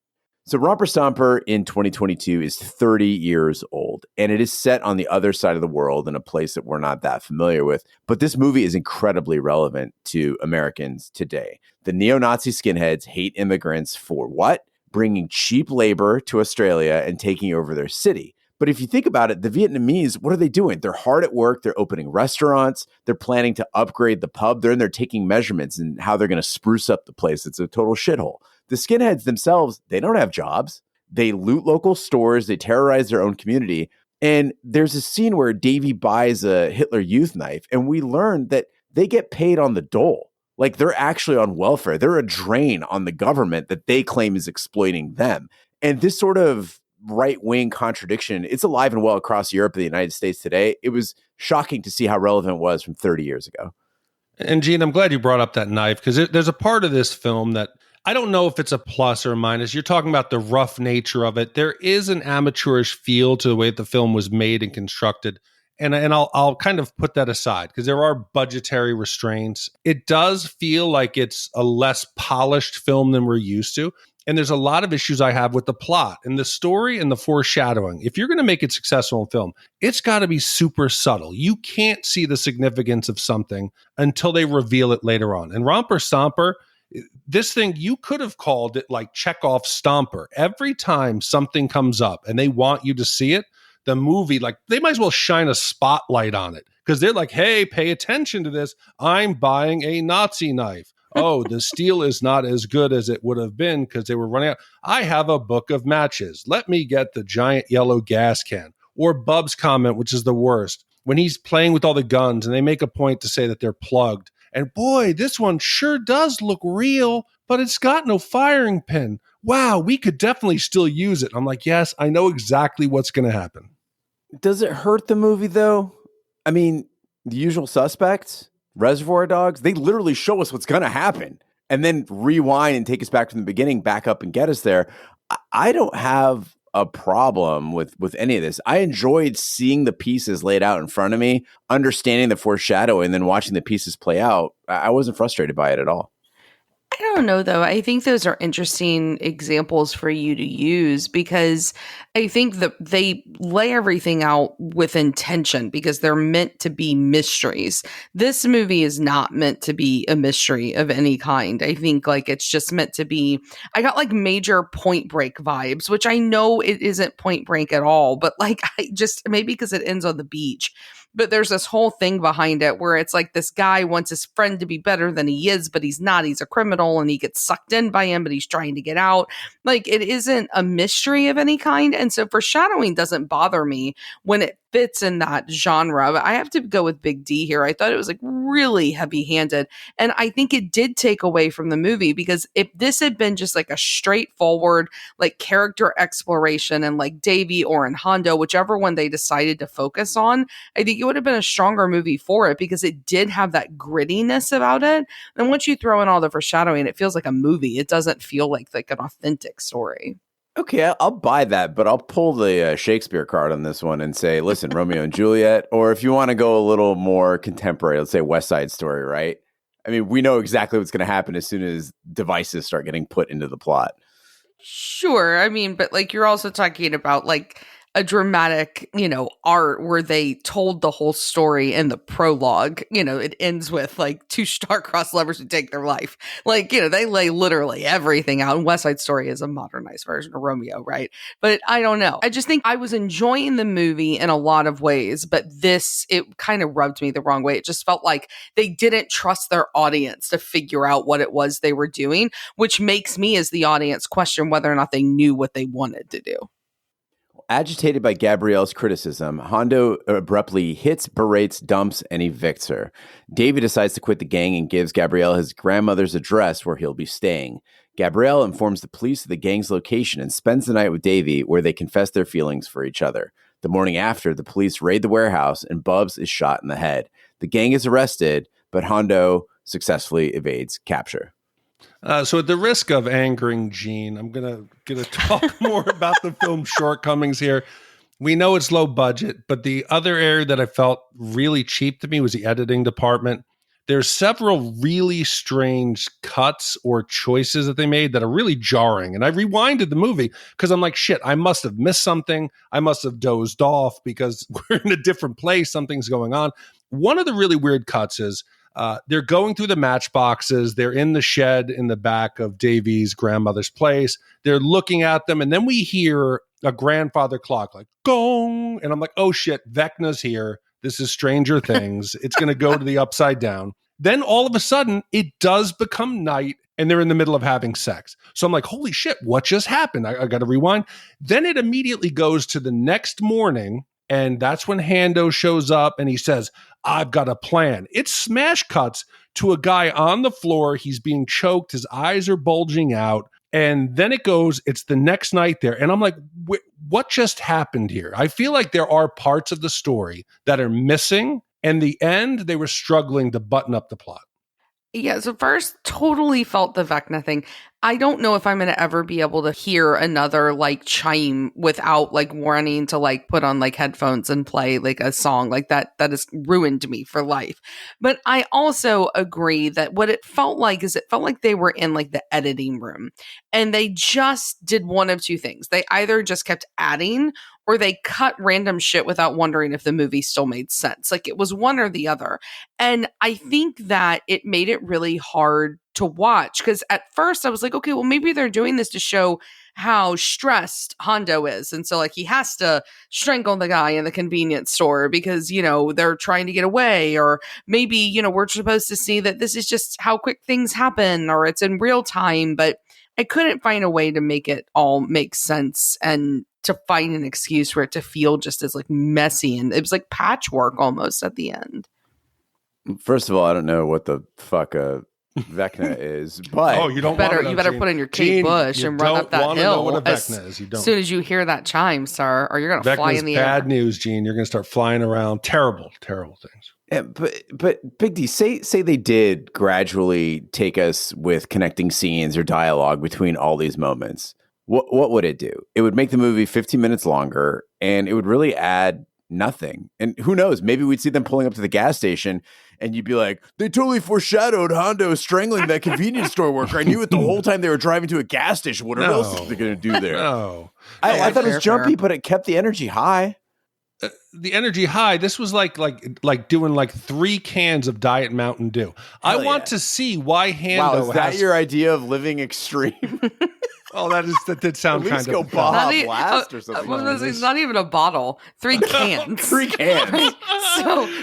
Speaker 2: So Romper Stomper in 2022 is 30 years old, and it is set on the other side of the world in a place that we're not that familiar with. But this movie is incredibly relevant to Americans today. The neo-Nazi skinheads hate immigrants for what? Bringing cheap labor to Australia and taking over their city. But if you think about it, the Vietnamese, what are they doing? They're hard at work. They're opening restaurants. They're planning to upgrade the pub. They're in there taking measurements and how they're going to spruce up the place. It's a total shithole. The skinheads themselves, they don't have jobs. They loot local stores. They terrorize their own community. And there's a scene where Davey buys a Hitler Youth knife, and we learn that they get paid on the dole. Like they're actually on welfare. They're a drain on the government that they claim is exploiting them. And this sort of right-wing contradiction, it's alive and well across Europe and the United States today. It was shocking to see how relevant it was from 30 years ago.
Speaker 1: And Gene, I'm glad you brought up that knife because there's a part of this film that I don't know if it's a plus or a minus. You're talking about the rough nature of it. There is an amateurish feel to the way the film was made and constructed. And I'll kind of put that aside because there are budgetary restraints. It does feel like it's a less polished film than we're used to. And there's a lot of issues I have with the plot and the story and the foreshadowing. If you're going to make it successful in film, it's got to be super subtle. You can't see the significance of something until they reveal it later on. And Romper Stomper, this thing, you could have called it like Chekhov's Stomper. Every time something comes up and they want you to see it, the movie, like they might as well shine a spotlight on it because they're like, hey, pay attention to this. I'm buying a Nazi knife. oh, the steel is not as good as it would have been because they were running out. I have a book of matches. Let me get the giant yellow gas can. Or Bub's comment, which is the worst, when he's playing with all the guns and they make a point to say that they're plugged. And boy, this one sure does look real, but it's got no firing pin. Wow, we could definitely still use it. I'm like, yes, I know exactly what's going to happen.
Speaker 2: Does it hurt the movie, though? I mean, The Usual Suspects, Reservoir Dogs, they literally show us what's going to happen and then rewind and take us back from the beginning, back up and get us there. I don't have a problem with any of this. I enjoyed seeing the pieces laid out in front of me, understanding the foreshadowing, and then watching the pieces play out. I wasn't frustrated by it at all.
Speaker 4: I don't know, though. I think those are interesting examples for you to use because I think that they lay everything out with intention because they're meant to be mysteries. This movie is not meant to be a mystery of any kind. I think like it's just meant to be, I got like major Point Break vibes, which I know it isn't Point Break at all, but like I just, maybe because it ends on the beach. But there's this whole thing behind it where it's like this guy wants his friend to be better than he is, but he's not. He's a criminal and he gets sucked in by him, but he's trying to get out. Like it isn't a mystery of any kind. And so foreshadowing doesn't bother me when it fits in that genre. But I have to go with Big D here. I thought it was like really heavy handed. And I think it did take away from the movie because if this had been just like a straightforward like character exploration and like Davey or in Hando, whichever one they decided to focus on, I think it would have been a stronger movie for it because it did have that grittiness about it. And once you throw in all the foreshadowing, it feels like a movie. It doesn't feel like an authentic story.
Speaker 2: Okay, I'll buy that, but I'll pull the Shakespeare card on this one and say, listen, Romeo and Juliet, or if you want to go a little more contemporary, let's say West Side Story, right? I mean, we know exactly what's going to happen as soon as devices start getting put into the plot.
Speaker 4: Sure. I mean, but like you're also talking about like a dramatic, art where they told the whole story in the prologue. It ends with like two star-crossed lovers who take their life. Like, they lay literally everything out. And West Side Story is a modernized version of Romeo, right? But I don't know. I just think I was enjoying the movie in a lot of ways, but it kind of rubbed me the wrong way. It just felt like they didn't trust their audience to figure out what it was they were doing, which makes me as the audience question whether or not they knew what they wanted to do.
Speaker 2: Agitated by Gabrielle's criticism, Hando abruptly hits, berates, dumps, and evicts her. Davey decides to quit the gang and gives Gabrielle his grandmother's address where he'll be staying. Gabrielle informs the police of the gang's location and spends the night with Davey, where they confess their feelings for each other. The morning after, the police raid the warehouse and Bubs is shot in the head. The gang is arrested, but Hando successfully evades capture.
Speaker 1: So at the risk of angering Gene, I'm gonna talk more about the film's shortcomings here. We know it's low budget, but the other area that I felt really cheap to me was the editing department. There's several really strange cuts or choices that they made that are really jarring. And I rewinded the movie because I'm like, shit, I must have missed something. I must have dozed off because we're in a different place. Something's going on. One of the really weird cuts is they're going through the matchboxes. They're in the shed in the back of Davey's grandmother's place. They're looking at them. And then we hear a grandfather clock like gong. And I'm like, oh shit, Vecna's here. This is Stranger Things. It's going to go to the upside down. Then all of a sudden it does become night and they're in the middle of having sex. So I'm like, holy shit, what just happened? I got to rewind. Then it immediately goes to the next morning. And that's when Hando shows up and he says, I've got a plan. It smash cuts to a guy on the floor. He's being choked. His eyes are bulging out. And then it's the next night there. And I'm like, what just happened here? I feel like there are parts of the story that are missing. And the end, they were struggling to button up the plot.
Speaker 4: Yeah, so first, totally felt the Vecna thing. I don't know if I'm going to ever be able to hear another like chime without like wanting to like put on like headphones and play like a song like that. That has ruined me for life. But I also agree that what it felt like is it felt like they were in like the editing room and they just did one of two things. They either just kept adding or they cut random shit without wondering if the movie still made sense. Like it was one or the other. And I think that it made it really hard to watch because at first I was like, okay, well, maybe they're doing this to show how stressed Hando is. And so, like, he has to strangle the guy in the convenience store because, they're trying to get away. Or maybe, we're supposed to see that this is just how quick things happen or it's in real time. But I couldn't find a way to make it all make sense and to find an excuse for it to feel just as like messy. And it was like patchwork almost at the end.
Speaker 2: First of all, I don't know what the fuck a Vecna is, but
Speaker 1: you don't
Speaker 4: better
Speaker 1: want to know,
Speaker 4: you better
Speaker 1: Gene.
Speaker 4: put in your Kate
Speaker 1: Gene,
Speaker 4: Bush
Speaker 1: you
Speaker 4: and run up
Speaker 1: don't
Speaker 4: that
Speaker 1: wanna
Speaker 4: hill
Speaker 1: know what a Vecna is. You don't.
Speaker 4: as soon as you hear that chime, sir, or you're gonna fly
Speaker 1: Vecna's
Speaker 4: in the
Speaker 1: bad
Speaker 4: air.
Speaker 1: news, Gene. You're going to start flying around. Terrible, terrible things.
Speaker 2: Yeah, but Big D, say they did gradually take us with connecting scenes or dialogue between all these moments. What would it do? It would make the movie 15 minutes longer, and it would really add nothing. And who knows? Maybe we'd see them pulling up to the gas station, and you'd be like, they totally foreshadowed Hondo strangling that convenience store worker. I knew it the whole time they were driving to a gas station. What else are they going to do there?
Speaker 1: No.
Speaker 2: I thought it was
Speaker 4: fair.
Speaker 2: jumpy, but it kept the energy high.
Speaker 1: The energy high. This was like doing like 3 cans of Diet Mountain Dew. I want to see why Hando
Speaker 2: Wow, is that
Speaker 1: has.
Speaker 2: your idea of living extreme?
Speaker 1: Oh, that did sound
Speaker 2: At least
Speaker 1: kind
Speaker 2: go
Speaker 1: of
Speaker 2: Baja
Speaker 4: Not
Speaker 2: Blast or something.
Speaker 4: it's not even a bottle. 3 cans.
Speaker 2: 3 cans.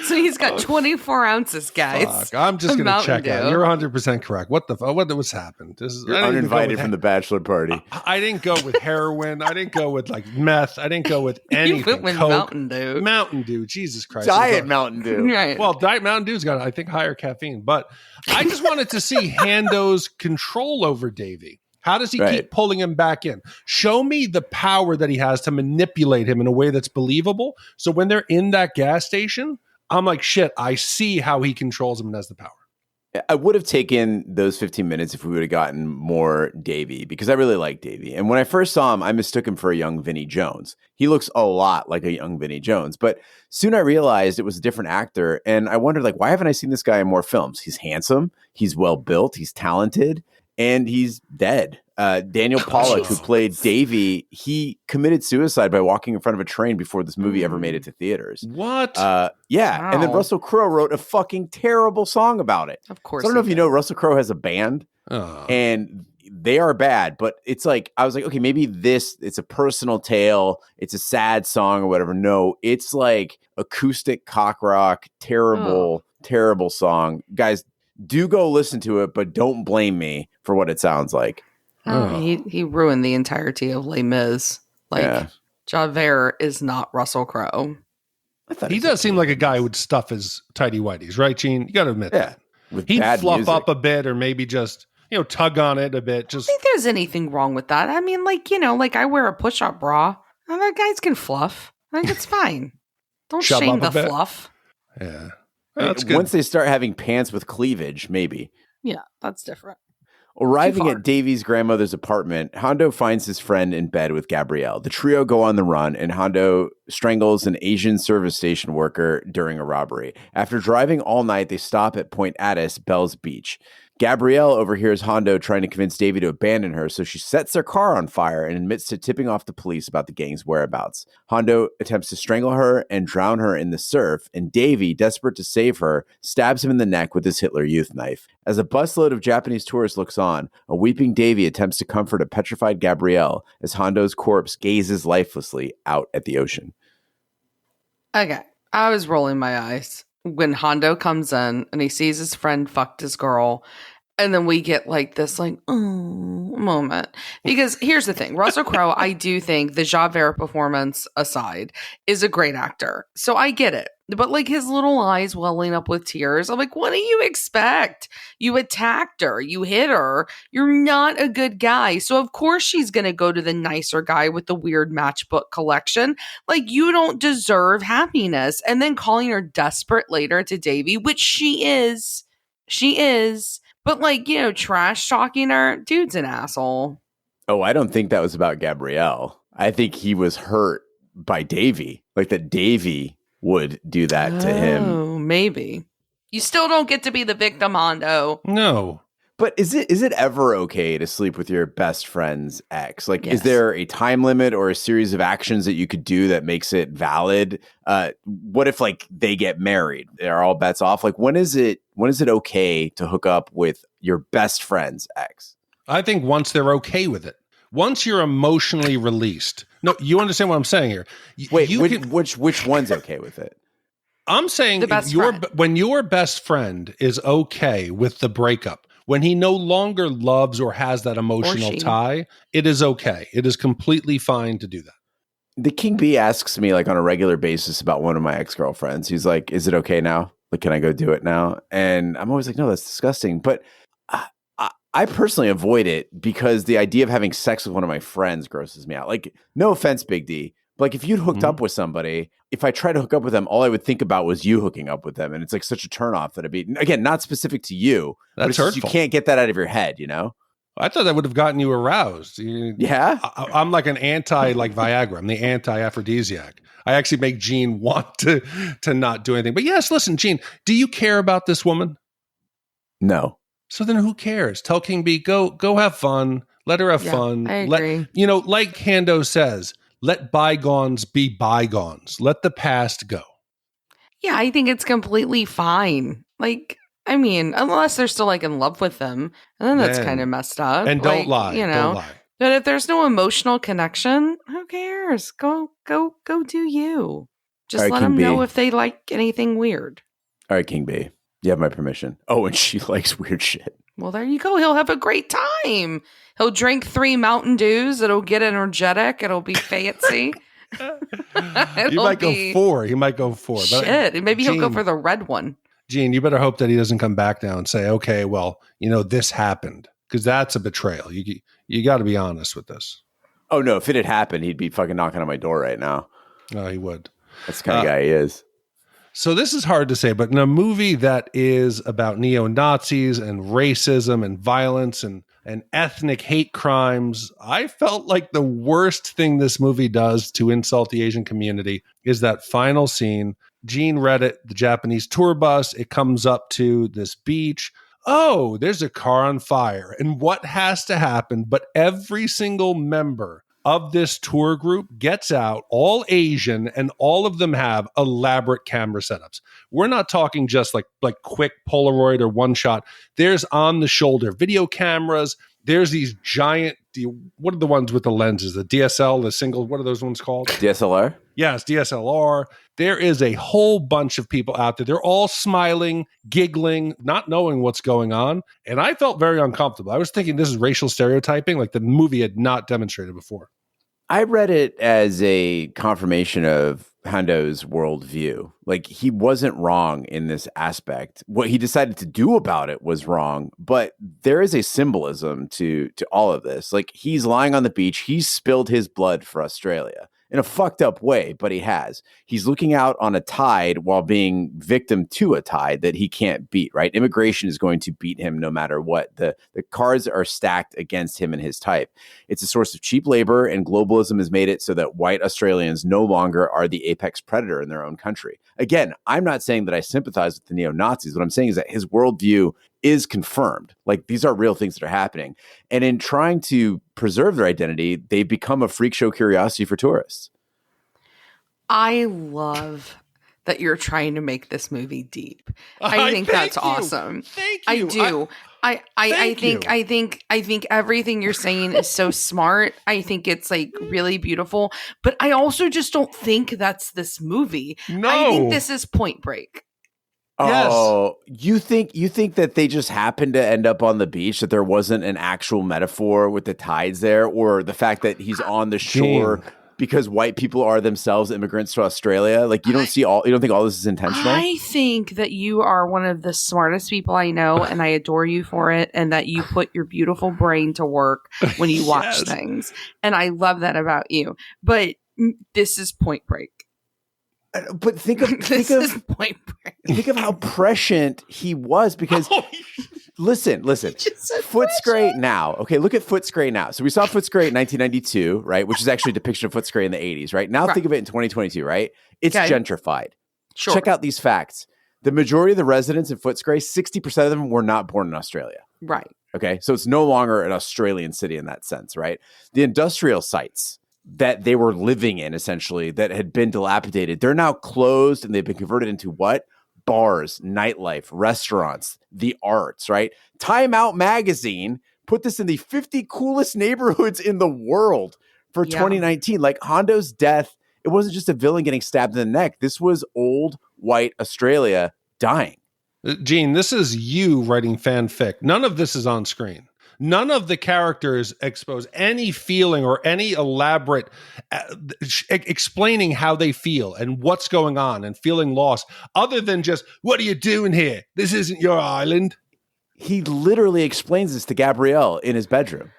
Speaker 4: So he's got 24 ounces, guys.
Speaker 1: Fuck, I'm just going to
Speaker 4: Mountain
Speaker 1: check out.
Speaker 4: Dew.
Speaker 1: You're 100% correct. What was happened?
Speaker 2: You're uninvited from the bachelor party.
Speaker 1: I didn't go with heroin. I didn't go with like meth. I didn't go with anything.
Speaker 4: You went with
Speaker 1: Coke.
Speaker 4: Mountain Dew.
Speaker 1: Mountain Dew. Jesus Christ.
Speaker 2: Diet Mountain Dew.
Speaker 4: Right.
Speaker 1: Well, Diet Mountain Dew's got, I think, higher caffeine. But I just wanted to see Hando's control over Davey. How does he keep pulling him back in? Show me the power that he has to manipulate him in a way that's believable. So when they're in that gas station, I'm like, shit, I see how he controls him and has the power.
Speaker 2: I would have taken those 15 minutes if we would have gotten more Davey, because I really like Davey. And when I first saw him, I mistook him for a young Vinnie Jones. He looks a lot like a young Vinnie Jones. But soon I realized it was a different actor. And I wondered, like, why haven't I seen this guy in more films? He's handsome. He's well built. He's talented. And he's dead. Daniel Pollock, who played Davey, he committed suicide by walking in front of a train before this movie ever made it to theaters.
Speaker 1: What?
Speaker 2: Yeah.
Speaker 4: Wow.
Speaker 2: And then Russell Crowe wrote a fucking terrible song about it.
Speaker 4: Of course.
Speaker 2: So I don't know if you know, Russell Crowe has a band,
Speaker 1: Oh.
Speaker 2: and they are bad. But it's like, I was like, okay, maybe it's a personal tale. It's a sad song or whatever. No, it's like acoustic cock rock, terrible song. Guys, do go listen to it, but don't blame me for what it sounds like.
Speaker 4: He ruined the entirety of Les Mis. Like, Javert is not Russell Crowe.
Speaker 1: He does seem like a guy who would stuff his tighty whities, right, Gene? You got to admit that.
Speaker 2: With
Speaker 1: He'd
Speaker 2: bad
Speaker 1: fluff
Speaker 2: music.
Speaker 1: up a bit or maybe just, tug on it a bit.
Speaker 4: I
Speaker 1: Just
Speaker 4: think there's anything wrong with that. I mean, like I wear a push-up bra. Other guys can fluff. I think it's fine. Don't
Speaker 1: Shove
Speaker 4: shame
Speaker 1: up
Speaker 4: the
Speaker 1: a bit.
Speaker 4: fluff.
Speaker 1: Yeah.
Speaker 2: That's good. Once they start having pants with cleavage, maybe.
Speaker 4: Yeah, that's different.
Speaker 2: Arriving at Davey's grandmother's apartment, Hondo finds his friend in bed with Gabrielle. The trio go on the run, and Hondo strangles an Asian service station worker during a robbery. After driving all night, they stop at Point Addis, Bell's Beach. Gabrielle overhears Hondo trying to convince Davey to abandon her, so she sets their car on fire and admits to tipping off the police about the gang's whereabouts. Hondo attempts to strangle her and drown her in the surf, and Davey, desperate to save her, stabs him in the neck with his Hitler Youth knife. As a busload of Japanese tourists looks on, a weeping Davey attempts to comfort a petrified Gabrielle as Hondo's corpse gazes lifelessly out at the ocean.
Speaker 4: Okay, I was rolling my eyes when Hondo comes in and he sees his friend fucked his girl. And then we get like this moment. Because here's the thing. Russell Crowe, I do think the Javert performance aside, is a great actor. So I get it. But like his little eyes welling up with tears. I'm like, what do you expect? You attacked her. You hit her. You're not a good guy. So of course she's going to go to the nicer guy with the weird matchbook collection. Like, you don't deserve happiness. And then calling her desperate later to Davey, which she is. She is. But like, trash talking her, dude's an asshole.
Speaker 2: Oh, I don't think that was about Gabrielle. I think he was hurt by Davey. Like that Davey would do that to him.
Speaker 4: Oh, maybe. You still don't get to be the victim, Hondo.
Speaker 1: no.
Speaker 2: But is it ever okay to sleep with your best friend's ex? Like,
Speaker 4: Yes.
Speaker 2: is there a time limit or a series of actions that you could do that makes it valid? What if like they get married? Are all bets off? Like, when is it okay to hook up with your best friend's ex?
Speaker 1: I think once they're okay with it. Once you're emotionally released. No, you understand what I'm saying here.
Speaker 2: Wait, which one's okay with it?
Speaker 1: I'm saying when your best friend is okay with the breakup, when he no longer loves or has that emotional tie, it is okay. It is completely fine to do that.
Speaker 2: The King Bee asks me like on a regular basis about one of my ex-girlfriends. He's like, is it okay now? Like, can I go do it now? And I'm always like, no, that's disgusting. But I personally avoid it because the idea of having sex with one of my friends grosses me out. Like, no offense, Big D. But like if you'd hooked up with somebody, if I tried to hook up with them, all I would think about was you hooking up with them. And it's like such a turnoff that it'd be, again, not specific to you.
Speaker 1: That's hurtful.
Speaker 2: You can't get that out of your head, you know?
Speaker 1: I thought that would have gotten you aroused.
Speaker 2: Yeah?
Speaker 1: I'm like an anti like Viagra. I'm the anti-aphrodisiac. I actually make Gene want to not do anything. But yes, listen, Gene, do you care about this woman?
Speaker 2: No.
Speaker 1: So then who cares? Tell King Bee, go have fun. Let her have fun.
Speaker 4: I agree.
Speaker 1: Like Hando says, let bygones be bygones. Let the past go.
Speaker 4: Yeah, I think it's completely fine. Like, I mean, unless they're still like in love with them, and then that's kind of messed up.
Speaker 1: And don't lie. Don't lie.
Speaker 4: But if there's no emotional connection, who cares? Go do you. Just let them know if they like anything weird.
Speaker 2: All right, King Bee. You have my permission. Oh, and she likes weird shit.
Speaker 4: Well, there you go. He'll have a great time. He'll drink 3 Mountain Dews. It'll get energetic. It'll be fancy.
Speaker 1: He might go 4. He might go 4.
Speaker 4: Shit. Maybe he'll go for the red one.
Speaker 1: Gene, you better hope that he doesn't come back now and say, okay, well, this happened. Because that's a betrayal. You got to be honest with this.
Speaker 2: Oh, no. If it had happened, he'd be fucking knocking on my door right now.
Speaker 1: Oh, he would.
Speaker 2: That's the kind of guy he is.
Speaker 1: So this is hard to say, but in a movie that is about neo-Nazis and racism and violence and ethnic hate crimes, I felt like the worst thing this movie does to insult the Asian community is that final scene. Gene read it, the Japanese tour bus. It comes up to this beach. Oh, there's a car on fire. And what has to happen? But every single member of this tour group gets out, all Asian, and all of them have elaborate camera setups. We're not talking just like quick Polaroid or one shot. There's on the shoulder video cameras. There's these giant, what are the ones with the lenses? The DSL, the single, what are those ones called?
Speaker 2: DSLR?
Speaker 1: Yes, DSLR. There is a whole bunch of people out there. They're all smiling, giggling, not knowing what's going on. And I felt very uncomfortable. I was thinking this is racial stereotyping, like the movie had not demonstrated before.
Speaker 2: I read it as a confirmation of Hando's worldview. Like, he wasn't wrong in this aspect. What he decided to do about it was wrong, but there is a symbolism to all of this. Like, he's lying on the beach. He's spilled his blood for Australia. In a fucked up way, but he has. He's looking out on a tide while being victim to a tide that he can't beat, right? Immigration is going to beat him no matter what. The cards are stacked against him and his type. It's a source of cheap labor, and globalism has made it so that white Australians no longer are the apex predator in their own country. Again, I'm not saying that I sympathize with the neo-Nazis. What I'm saying is that his worldview is confirmed. Like, these are real things that are happening. And in trying to preserve their identity, they become a freak show curiosity for tourists.
Speaker 4: I love that you're trying to make this movie deep. I think that's awesome.
Speaker 1: Thank you.
Speaker 4: I do. I think everything you're saying is so smart. I think it's like really beautiful, but I also just don't think that's this movie.
Speaker 1: No.
Speaker 4: I think this is Point Break.
Speaker 2: Oh, you think that they just happened to end up on the beach, that there wasn't an actual metaphor with the tides there, or the fact that he's on the shore because white people are themselves immigrants to Australia? Like, you don't think all this is intentional?
Speaker 4: I think that you are one of the smartest people I know, and I adore you for it, and that you put your beautiful brain to work when you watch things. And I love that about you. But this is Point Break.
Speaker 2: But think of
Speaker 4: Point Break.
Speaker 2: Think of how prescient he was, because listen, Footscray now. Okay, look at Footscray now. So we saw Footscray in 1992, right? Which is actually a depiction of Footscray in the 80s, right? Now think of it in 2022, right? It's gentrified.
Speaker 4: Sure.
Speaker 2: Check out these facts. The majority of the residents in Footscray, 60% of them were not born in Australia.
Speaker 4: Right.
Speaker 2: Okay, so it's no longer an Australian city in that sense, right? The industrial sites that they were living in, essentially, that had been dilapidated, they're now closed, and they've been converted into what? Bars, nightlife, restaurants, the arts, right? Time Out magazine put this in the 50 coolest neighborhoods in the world for 2019. Like Hondo's death, it wasn't just a villain getting stabbed in the neck. This was old white Australia dying.
Speaker 1: Gene, this is you writing fanfic. None of this is on screen. None of the characters expose any feeling or any elaborate explaining how they feel and what's going on and feeling lost, other than just, what are you doing here? This isn't your island.
Speaker 2: He literally explains this to Gabrielle in his bedroom.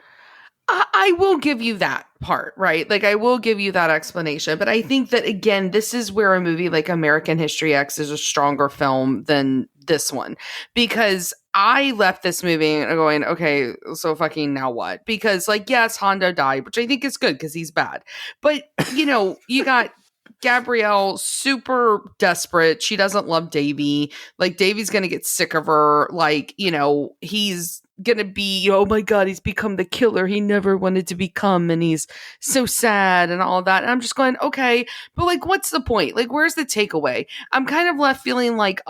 Speaker 4: I will give you that part, right? Like, I will give you that explanation. But I think that, again, this is where a movie like American History X is a stronger film than this one. Because I left this movie going, okay, so fucking now what? Because, like, yes, Hando died, which I think is good because he's bad. But, you know, you got Gabrielle super desperate. She doesn't love Davey. Like, Davey's going to get sick of her. Like, you know, he's gonna be, oh my god, he's become the killer he never wanted to become, and he's so sad and all that. And I'm just going, okay, but like, what's the point? Like, where's the takeaway? I'm kind of left feeling like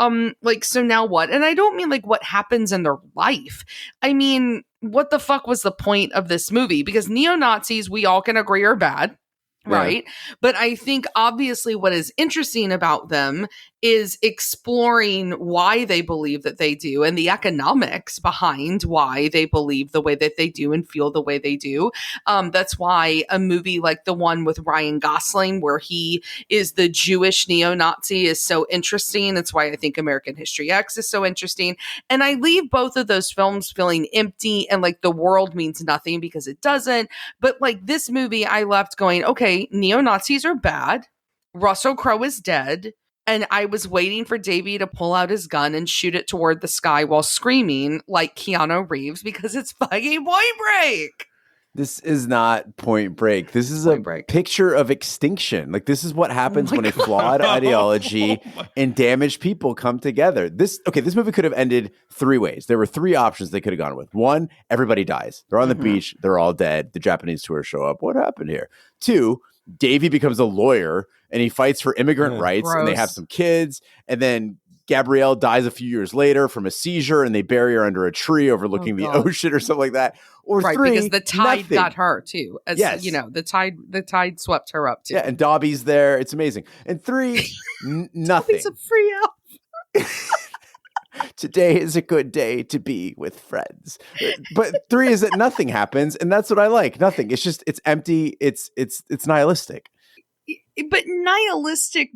Speaker 4: so now what? And I don't mean like what happens in their life. I mean, what the fuck was the point of this movie? Because neo-Nazis, we all can agree, are bad. Right. But I think obviously what is interesting about them is exploring why they believe that they do and the economics behind why they believe the way that they do and feel the way they do. That's why a movie like the one with Ryan Gosling, where he is the Jewish neo-Nazi, is so interesting. That's why I think American History X is so interesting. And I leave both of those films feeling empty and like the world means nothing, because it doesn't. But like this movie, I left going, okay, neo-Nazis are bad. Russell Crowe is dead. And I was waiting for Davey to pull out his gun and shoot it toward the sky while screaming like Keanu Reeves, because it's fucking Point Break.
Speaker 2: This is not Point Break. This is picture of extinction. Like, this is what happens when a flawed ideology and damaged people come together. This movie could have ended three ways. There were three options they could have gone with. One, everybody dies. They're on the beach. They're all dead. The Japanese tourists show up. What happened here? Two, Davey becomes a lawyer and he fights for immigrant rights, and they have some kids. And then Gabrielle dies a few years later from a seizure, and they bury her under a tree overlooking the ocean or something like that. Or three,
Speaker 4: because the tide
Speaker 2: nothing.
Speaker 4: got her too. As you know, the tide swept her up too.
Speaker 2: Yeah, and Dobby's there. It's amazing. And three, nothing.
Speaker 4: It's a free elf.
Speaker 2: Today is a good day to be with friends. But three is that nothing happens, and that's what I like. Nothing. It's just, it's empty. It's nihilistic.
Speaker 4: But nihilism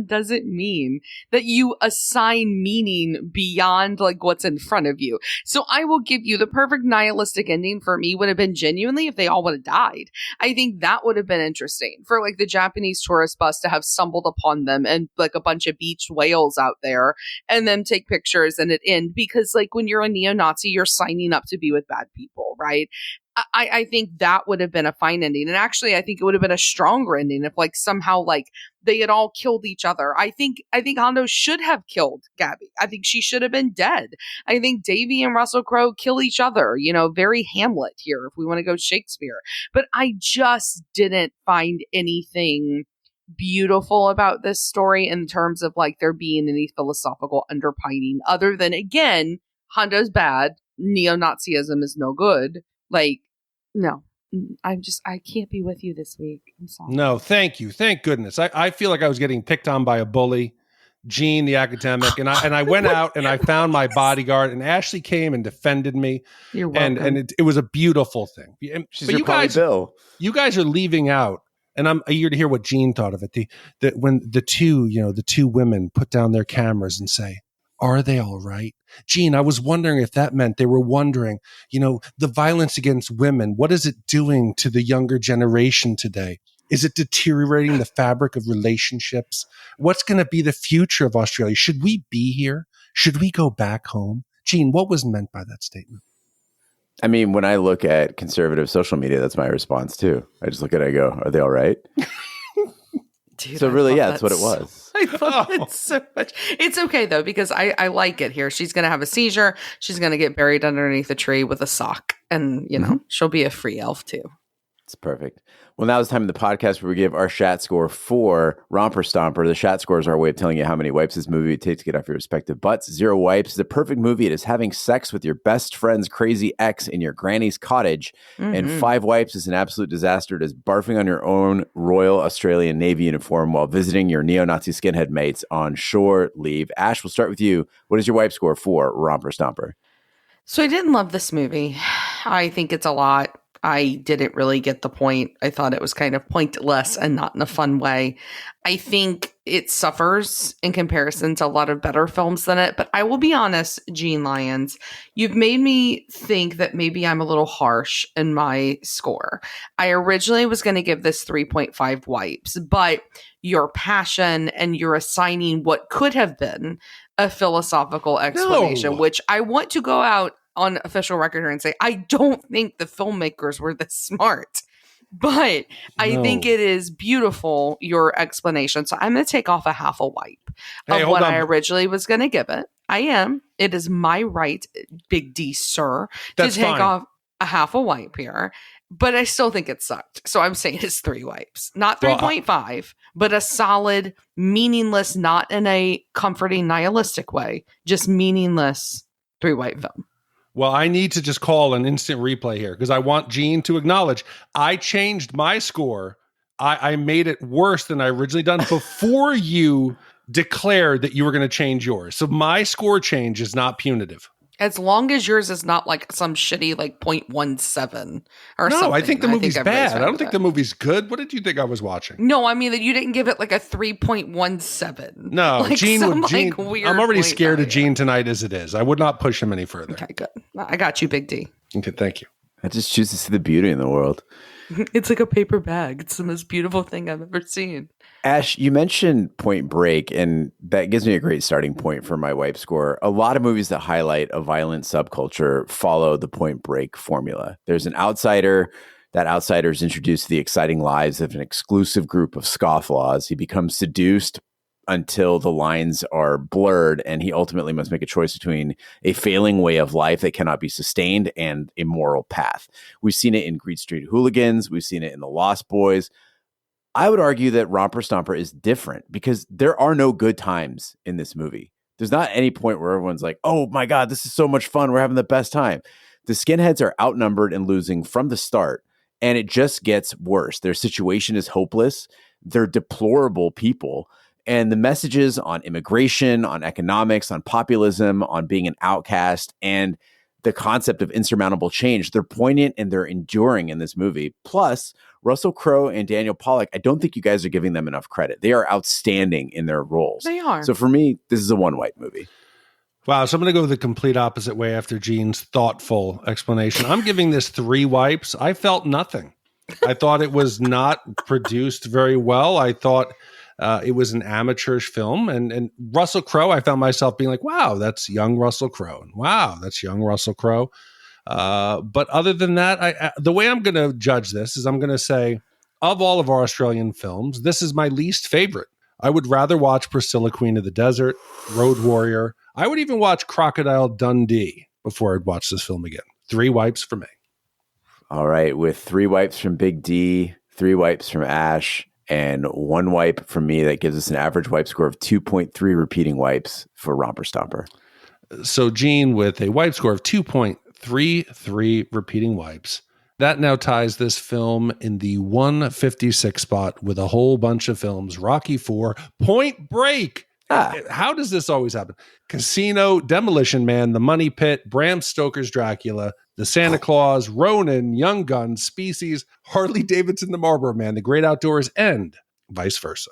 Speaker 4: doesn't mean that you assign meaning beyond like what's in front of you. So I will give you the perfect nihilistic ending for me would have been genuinely if they all would have died. I think that would have been interesting for like the Japanese tourist bus to have stumbled upon them and like a bunch of beached whales out there and then take pictures and it end, because like when you're a neo-Nazi, you're signing up to be with bad people, right? I think that would have been a fine ending. And actually, I think it would have been a stronger ending if like somehow like they had all killed each other. I think Hando should have killed Gabby. I think she should have been dead. I think Davey and Russell Crowe kill each other, you know, very Hamlet here if we want to go Shakespeare. But I just didn't find anything beautiful about this story in terms of like there being any philosophical underpinning other than, again, Hondo's bad. Neo-Nazism is no good. Like, no, I can't be with you this week. I'm sorry.
Speaker 1: No, thank you. Thank goodness. I feel like I was getting picked on by a bully, Gene, the academic, and I went out and I found my bodyguard, and Ashley came and defended me.
Speaker 4: You're welcome.
Speaker 1: And it was a beautiful thing.
Speaker 2: She's your Polly Bill.
Speaker 1: You guys are leaving out, and I'm eager to hear what Gene thought of it. When the two women put down their cameras and say, "Are they all right?" Gene, I was wondering if that meant they were wondering, the violence against women, what is it doing to the younger generation today? Is it deteriorating the fabric of relationships? What's going to be the future of Australia? Should we be here? Should we go back home? Gene, what was meant by that statement?
Speaker 2: I mean, when I look at conservative social media, that's my response too. I just look at it and go, are they all right?
Speaker 4: Dude,
Speaker 2: so really, that's what it was.
Speaker 4: I love it so much. It's okay though, because I like it here. She's going to have a seizure. She's going to get buried underneath a tree with a sock, and she'll be a free elf too.
Speaker 2: It's perfect. Well, now it's time in the podcast where we give our Shat score for Romper Stomper. The Shat score is our way of telling you how many wipes this movie would take to get off your respective butts. 0 wipes. The perfect movie. It is having sex with your best friend's crazy ex in your granny's cottage. And 5 wipes is an absolute disaster. It is barfing on your own Royal Australian Navy uniform while visiting your neo-Nazi skinhead mates on shore leave. Ash, we'll start with you. What is your wipe score for Romper Stomper?
Speaker 4: So I didn't love this movie. I think it's a lot. I didn't really get the point. I thought it was kind of pointless and not in a fun way. I think it suffers in comparison to a lot of better films than it. But I will be honest, Gene Lyons, you've made me think that maybe I'm a little harsh in my score. I originally was going to give this 3.5 wipes, but your passion and you're assigning what could have been a philosophical explanation, which I want to go out on official record here and say, I don't think the filmmakers were this smart, but I think it is beautiful, your explanation. So I'm going to take off a half a wipe of what I originally was going to give it. I am. It is my right, Big D, sir, to take off a half a wipe here, but I still think it sucked. So I'm saying it's 3 wipes, not 3.5, but a solid, meaningless, not in a comforting, nihilistic way, just meaningless 3 wipe film.
Speaker 1: Well, I need to just call an instant replay here because I want Gene to acknowledge I changed my score. I made it worse than I originally done before you declared that you were going to change yours. So my score change is not punitive.
Speaker 4: As long as yours is not like some shitty like 0.17 or something.
Speaker 1: No, I think the movie's bad. I don't think the movie's good. What did you think I was watching?
Speaker 4: No, I mean that you didn't give it like a 3.17.
Speaker 1: No,
Speaker 4: like
Speaker 1: Gene would. Gene,
Speaker 4: weird
Speaker 1: I'm already scared of Gene tonight as it is. I would not push him any further.
Speaker 4: Okay, good. I got you, Big D.
Speaker 1: Okay, thank you.
Speaker 2: I just choose to see the beauty in the world.
Speaker 4: It's like a paper bag. It's the most beautiful thing I've ever seen.
Speaker 2: Ash, you mentioned Point Break, and that gives me a great starting point for my wipe score. A lot of movies that highlight a violent subculture follow the Point Break formula. There's an outsider. That outsider is introduced to the exciting lives of an exclusive group of scofflaws. He becomes seduced until the lines are blurred, and he ultimately must make a choice between a failing way of life that cannot be sustained and a moral path. We've seen it in Great Street Hooligans. We've seen it in The Lost Boys. I would argue that Romper Stomper is different because there are no good times in this movie. There's not any point where everyone's like, oh my God, this is so much fun. We're having the best time. The skinheads are outnumbered and losing from the start, and it just gets worse. Their situation is hopeless. They're deplorable people. And the messages on immigration, on economics, on populism, on being an outcast, and the concept of insurmountable change, they're poignant and they're enduring in this movie. Plus, Russell Crowe and Daniel Pollock, I don't think you guys are giving them enough credit. They are outstanding in their roles.
Speaker 4: They are.
Speaker 2: So for me, this is a 1 wipe movie.
Speaker 1: Wow, so I'm going to go the complete opposite way after Gene's thoughtful explanation. I'm giving this 3 wipes. I felt nothing. I thought it was not produced very well. I thought it was an amateurish film. And Russell Crowe, I found myself being like, wow, that's young Russell Crowe. And wow, that's young Russell Crowe. But other than that, the way I'm going to judge this is I'm going to say, of all of our Australian films, this is my least favorite. I would rather watch Priscilla, Queen of the Desert, Road Warrior. I would even watch Crocodile Dundee before I'd watch this film again. 3 wipes for me.
Speaker 2: All right, with 3 wipes from Big D, 3 wipes from Ash, and 1 wipe from me, that gives us an average wipe score of 2.3 repeating wipes for Romper Stomper.
Speaker 1: So Gene with a wipe score of 2.33 repeating wipes. That now ties this film in the 156 spot with a whole bunch of films. Rocky IV, Point Break. How does this always happen? Casino, Demolition Man, The Money Pit, Bram Stoker's Dracula, The Santa Claus, Ronin, Young Guns, Species, Harley Davidson, The Marlboro Man, The Great Outdoors, and vice versa.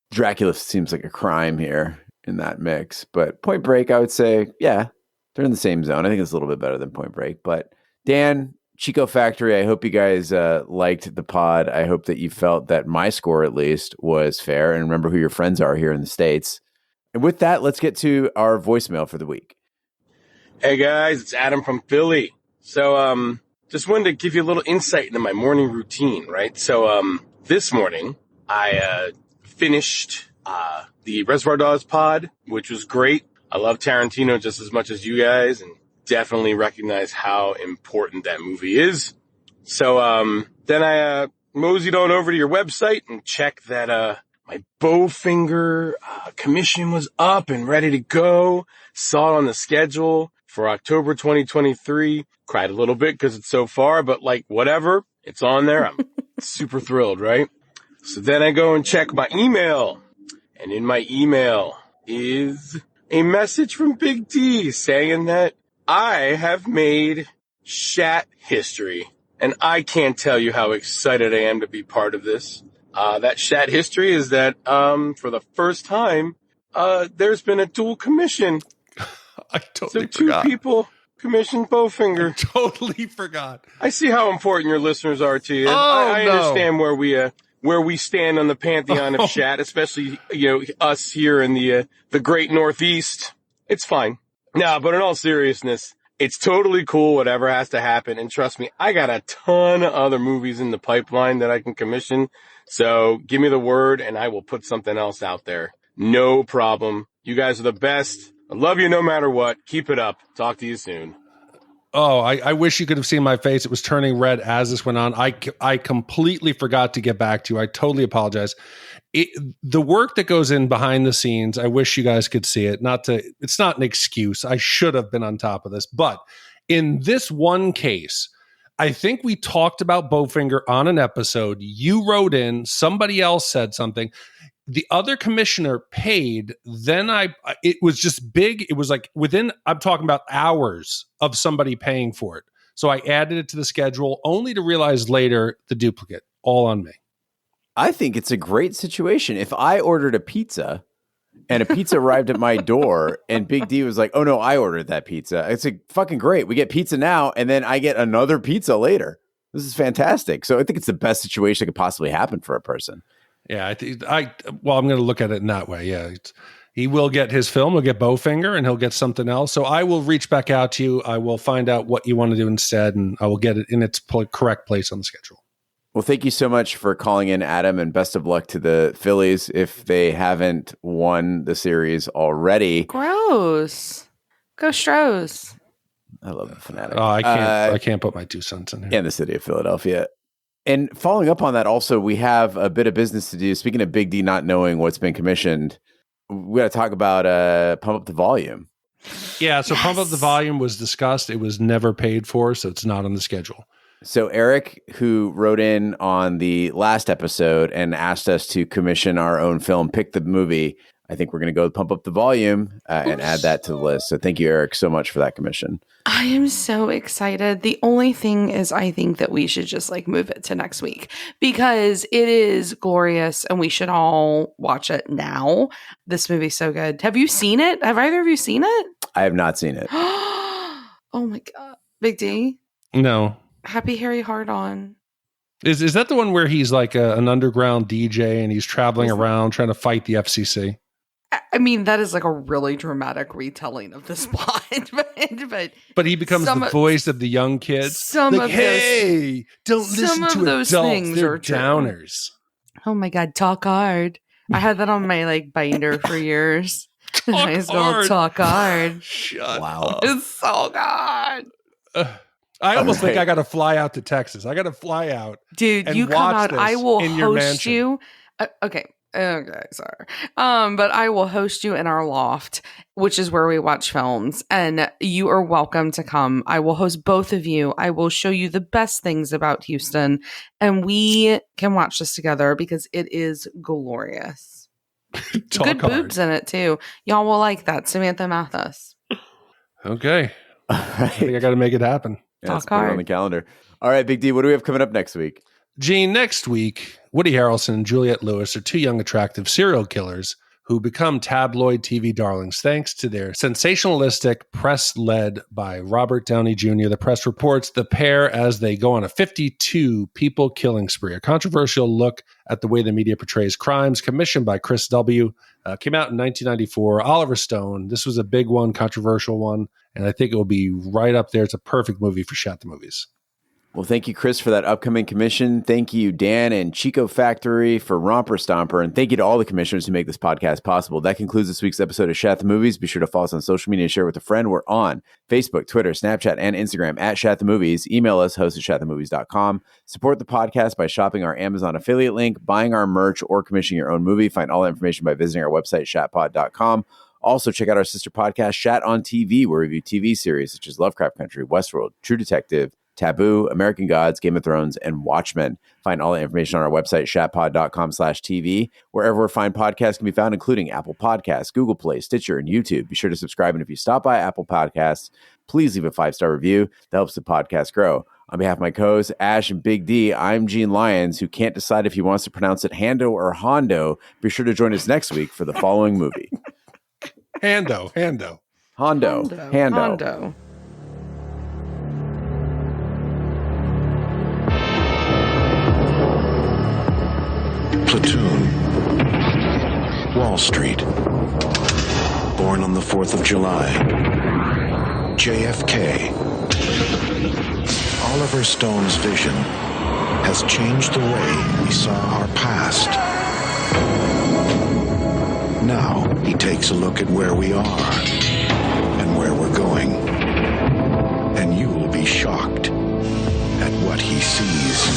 Speaker 2: Dracula seems like a crime here in that mix, but Point Break, I would say, yeah, they're in the same zone. I think it's a little bit better than Point Break. But Dan, Chico Factory, I hope you guys liked the pod. I hope that you felt that my score, at least, was fair. And remember who your friends are here in the States. And with that, let's get to our voicemail for the week.
Speaker 9: Hey, guys, it's Adam from Philly. So just wanted to give you a little insight into my morning routine, right? So this morning, I finished the Reservoir Dogs pod, which was great. I love Tarantino just as much as you guys, and definitely recognize how important that movie is. So then I moseyed on over to your website and checked that my Bowfinger commission was up and ready to go. Saw it on the schedule for October 2023. Cried a little bit because it's so far, but like whatever, it's on there. I'm super thrilled, right? So then I go and check my email, and in my email is a message from Big D saying that I have made Shat history. And I can't tell you how excited I am to be part of this. That Shat history is that for the first time, there's been a dual commission.
Speaker 1: I totally
Speaker 9: So
Speaker 1: forgot.
Speaker 9: two people commissioned Bowfinger.
Speaker 1: I totally forgot.
Speaker 9: I see how important your listeners are to you.
Speaker 1: Oh,
Speaker 9: I
Speaker 1: no.
Speaker 9: understand where we stand on the pantheon of Shat, especially us here in the great Northeast. It's fine. No, but in all seriousness, it's totally cool, whatever has to happen. And trust me, I got a ton of other movies in the pipeline that I can commission. So give me the word and I will put something else out there. No problem. You guys are the best. I love you no matter what. Keep it up. Talk to you soon.
Speaker 1: Oh, I wish you could have seen my face. It was turning red as this went on. I completely forgot to get back to you. I totally apologize. The work that goes in behind the scenes, I wish you guys could see it. It's not an excuse. I should have been on top of this. But in this one case, I think we talked about Bowfinger on an episode. You wrote in, somebody else said something. The other commissioner paid. Then it was just big. It was like I'm talking about hours of somebody paying for it. So I added it to the schedule only to realize later the duplicate, all on me.
Speaker 2: I think it's a great situation. If I ordered a pizza and a pizza arrived at my door and Big D was like, oh no, I ordered that pizza. It's like fucking great. We get pizza now and then I get another pizza later. This is fantastic. So I think it's the best situation that could possibly happen for a person.
Speaker 1: Yeah, I'm going to look at it in that way. Yeah, he will get his film. He'll get Bowfinger, and he'll get something else. So I will reach back out to you. I will find out what you want to do instead, and I will get it in its correct place on the schedule.
Speaker 2: Well, thank you so much for calling in, Adam, and best of luck to the Phillies if they haven't won the series already.
Speaker 4: Gross. Go Stros.
Speaker 2: I love the Frenetic.
Speaker 1: Oh, I can't put my 2 cents in here.
Speaker 2: And the city of Philadelphia. And following up on that, also, we have a bit of business to do. Speaking of Big D not knowing what's been commissioned, we got to talk about Pump Up the Volume.
Speaker 1: Yeah, so Pump Up the Volume was discussed. It was never paid for, so it's not on the schedule.
Speaker 2: So Eric, who wrote in on the last episode and asked us to commission our own film, pick the movie, I think we're going to go Pump Up the Volume and add that to the list. So thank you, Eric, so much for that commission.
Speaker 4: I am so excited. The only thing is I think that we should just move it to next week because it is glorious and we should all watch it now. This movie's so good. Have you seen it? Have either of you seen it?
Speaker 2: I have not seen it.
Speaker 4: Oh my God. Big D?
Speaker 1: No.
Speaker 4: Happy Harry Hard On.
Speaker 1: Is that the one where he's like an underground DJ and he's traveling around trying to fight the FCC?
Speaker 4: I mean, that is a really dramatic retelling of this plot,
Speaker 1: but he becomes the voice of the young kids. Don't listen to adults. They're downers.
Speaker 4: Oh my God, talk hard. I had that on my binder for years. High school, talk hard.
Speaker 1: Shut
Speaker 2: wow.
Speaker 1: up.
Speaker 4: It's so good.
Speaker 1: I almost think I got to fly out to Texas. I got to fly out.
Speaker 4: Dude,
Speaker 1: and
Speaker 4: you come out. I will host
Speaker 1: mansion.
Speaker 4: you. Okay, sorry. But I will host you in our loft, which is where we watch films, and you are welcome to come. I will host both of you. I will show you the best things about Houston, and we can watch this together because it is glorious. Good boobs in it too. Y'all will like that. Samantha Mathis.
Speaker 1: Okay.
Speaker 2: All right.
Speaker 1: I think I got to make it happen.
Speaker 2: Yeah, let's put it on the calendar. All right, Big D, what do we have coming up next week?
Speaker 1: Gene, next week, Woody Harrelson and Juliette Lewis are 2 young, attractive serial killers who become tabloid TV darlings thanks to their sensationalistic press led by Robert Downey Jr. The press reports the pair as they go on a 52 people killing spree, a controversial look at the way the media portrays crimes, commissioned by Chris W. Came out in 1994. Oliver Stone. This was a big one, controversial one, and I think it will be right up there. It's a perfect movie for Shat The Movies.
Speaker 2: Well, thank you, Chris, for that upcoming commission. Thank you, Dan and Chico Factory for Romper Stomper. And thank you to all the commissioners who make this podcast possible. That concludes this week's episode of Shat The Movies. Be sure to follow us on social media and share with a friend. We're on Facebook, Twitter, Snapchat, and Instagram at Shat The Movies. Email us, host@shatthemovies.com. Support the podcast by shopping our Amazon affiliate link, buying our merch, or commissioning your own movie. Find all that information by visiting our website, shatpod.com. Also, check out our sister podcast, Shat on TV, where we review TV series such as Lovecraft Country, Westworld, True Detective, Taboo, American Gods, Game of Thrones, and Watchmen. Find all the information on our website, shatpod.com/TV, wherever fine podcasts can be found, including Apple Podcasts, Google Play, Stitcher, and YouTube. Be sure to subscribe. And if you stop by Apple Podcasts, please leave a 5-star review. That helps the podcast grow. On behalf of my co-hosts, Ash and Big D, I'm Gene Lyons, who can't decide if he wants to pronounce it Hando or Hondo. Be sure to join us next week for the following movie.
Speaker 1: Hando.
Speaker 10: Platoon, Wall Street, born on the 4th of July, JFK. Oliver Stone's vision has changed the way we saw our past. Now he takes a look at where we are and where we're going, and you will be shocked at what he sees.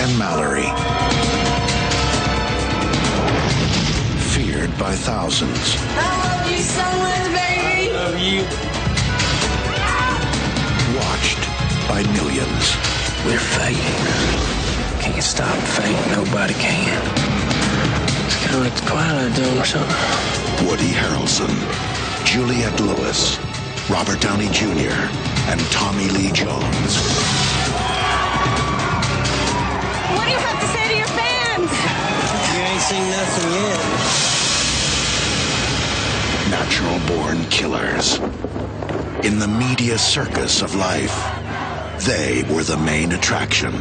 Speaker 10: And Mallory, feared by thousands.
Speaker 3: I love you so much, baby. I love you.
Speaker 10: Watched by millions.
Speaker 11: We're fading. Can't stop fading. Nobody can. It's kind of like the Twilight Zone or something.
Speaker 10: Woody Harrelson, Juliette Lewis, Robert Downey Jr., and Tommy Lee Jones.
Speaker 3: What do you have to say to your fans?
Speaker 11: You ain't seen nothing yet.
Speaker 10: Natural-born killers. In the media circus of life, they were the main attraction.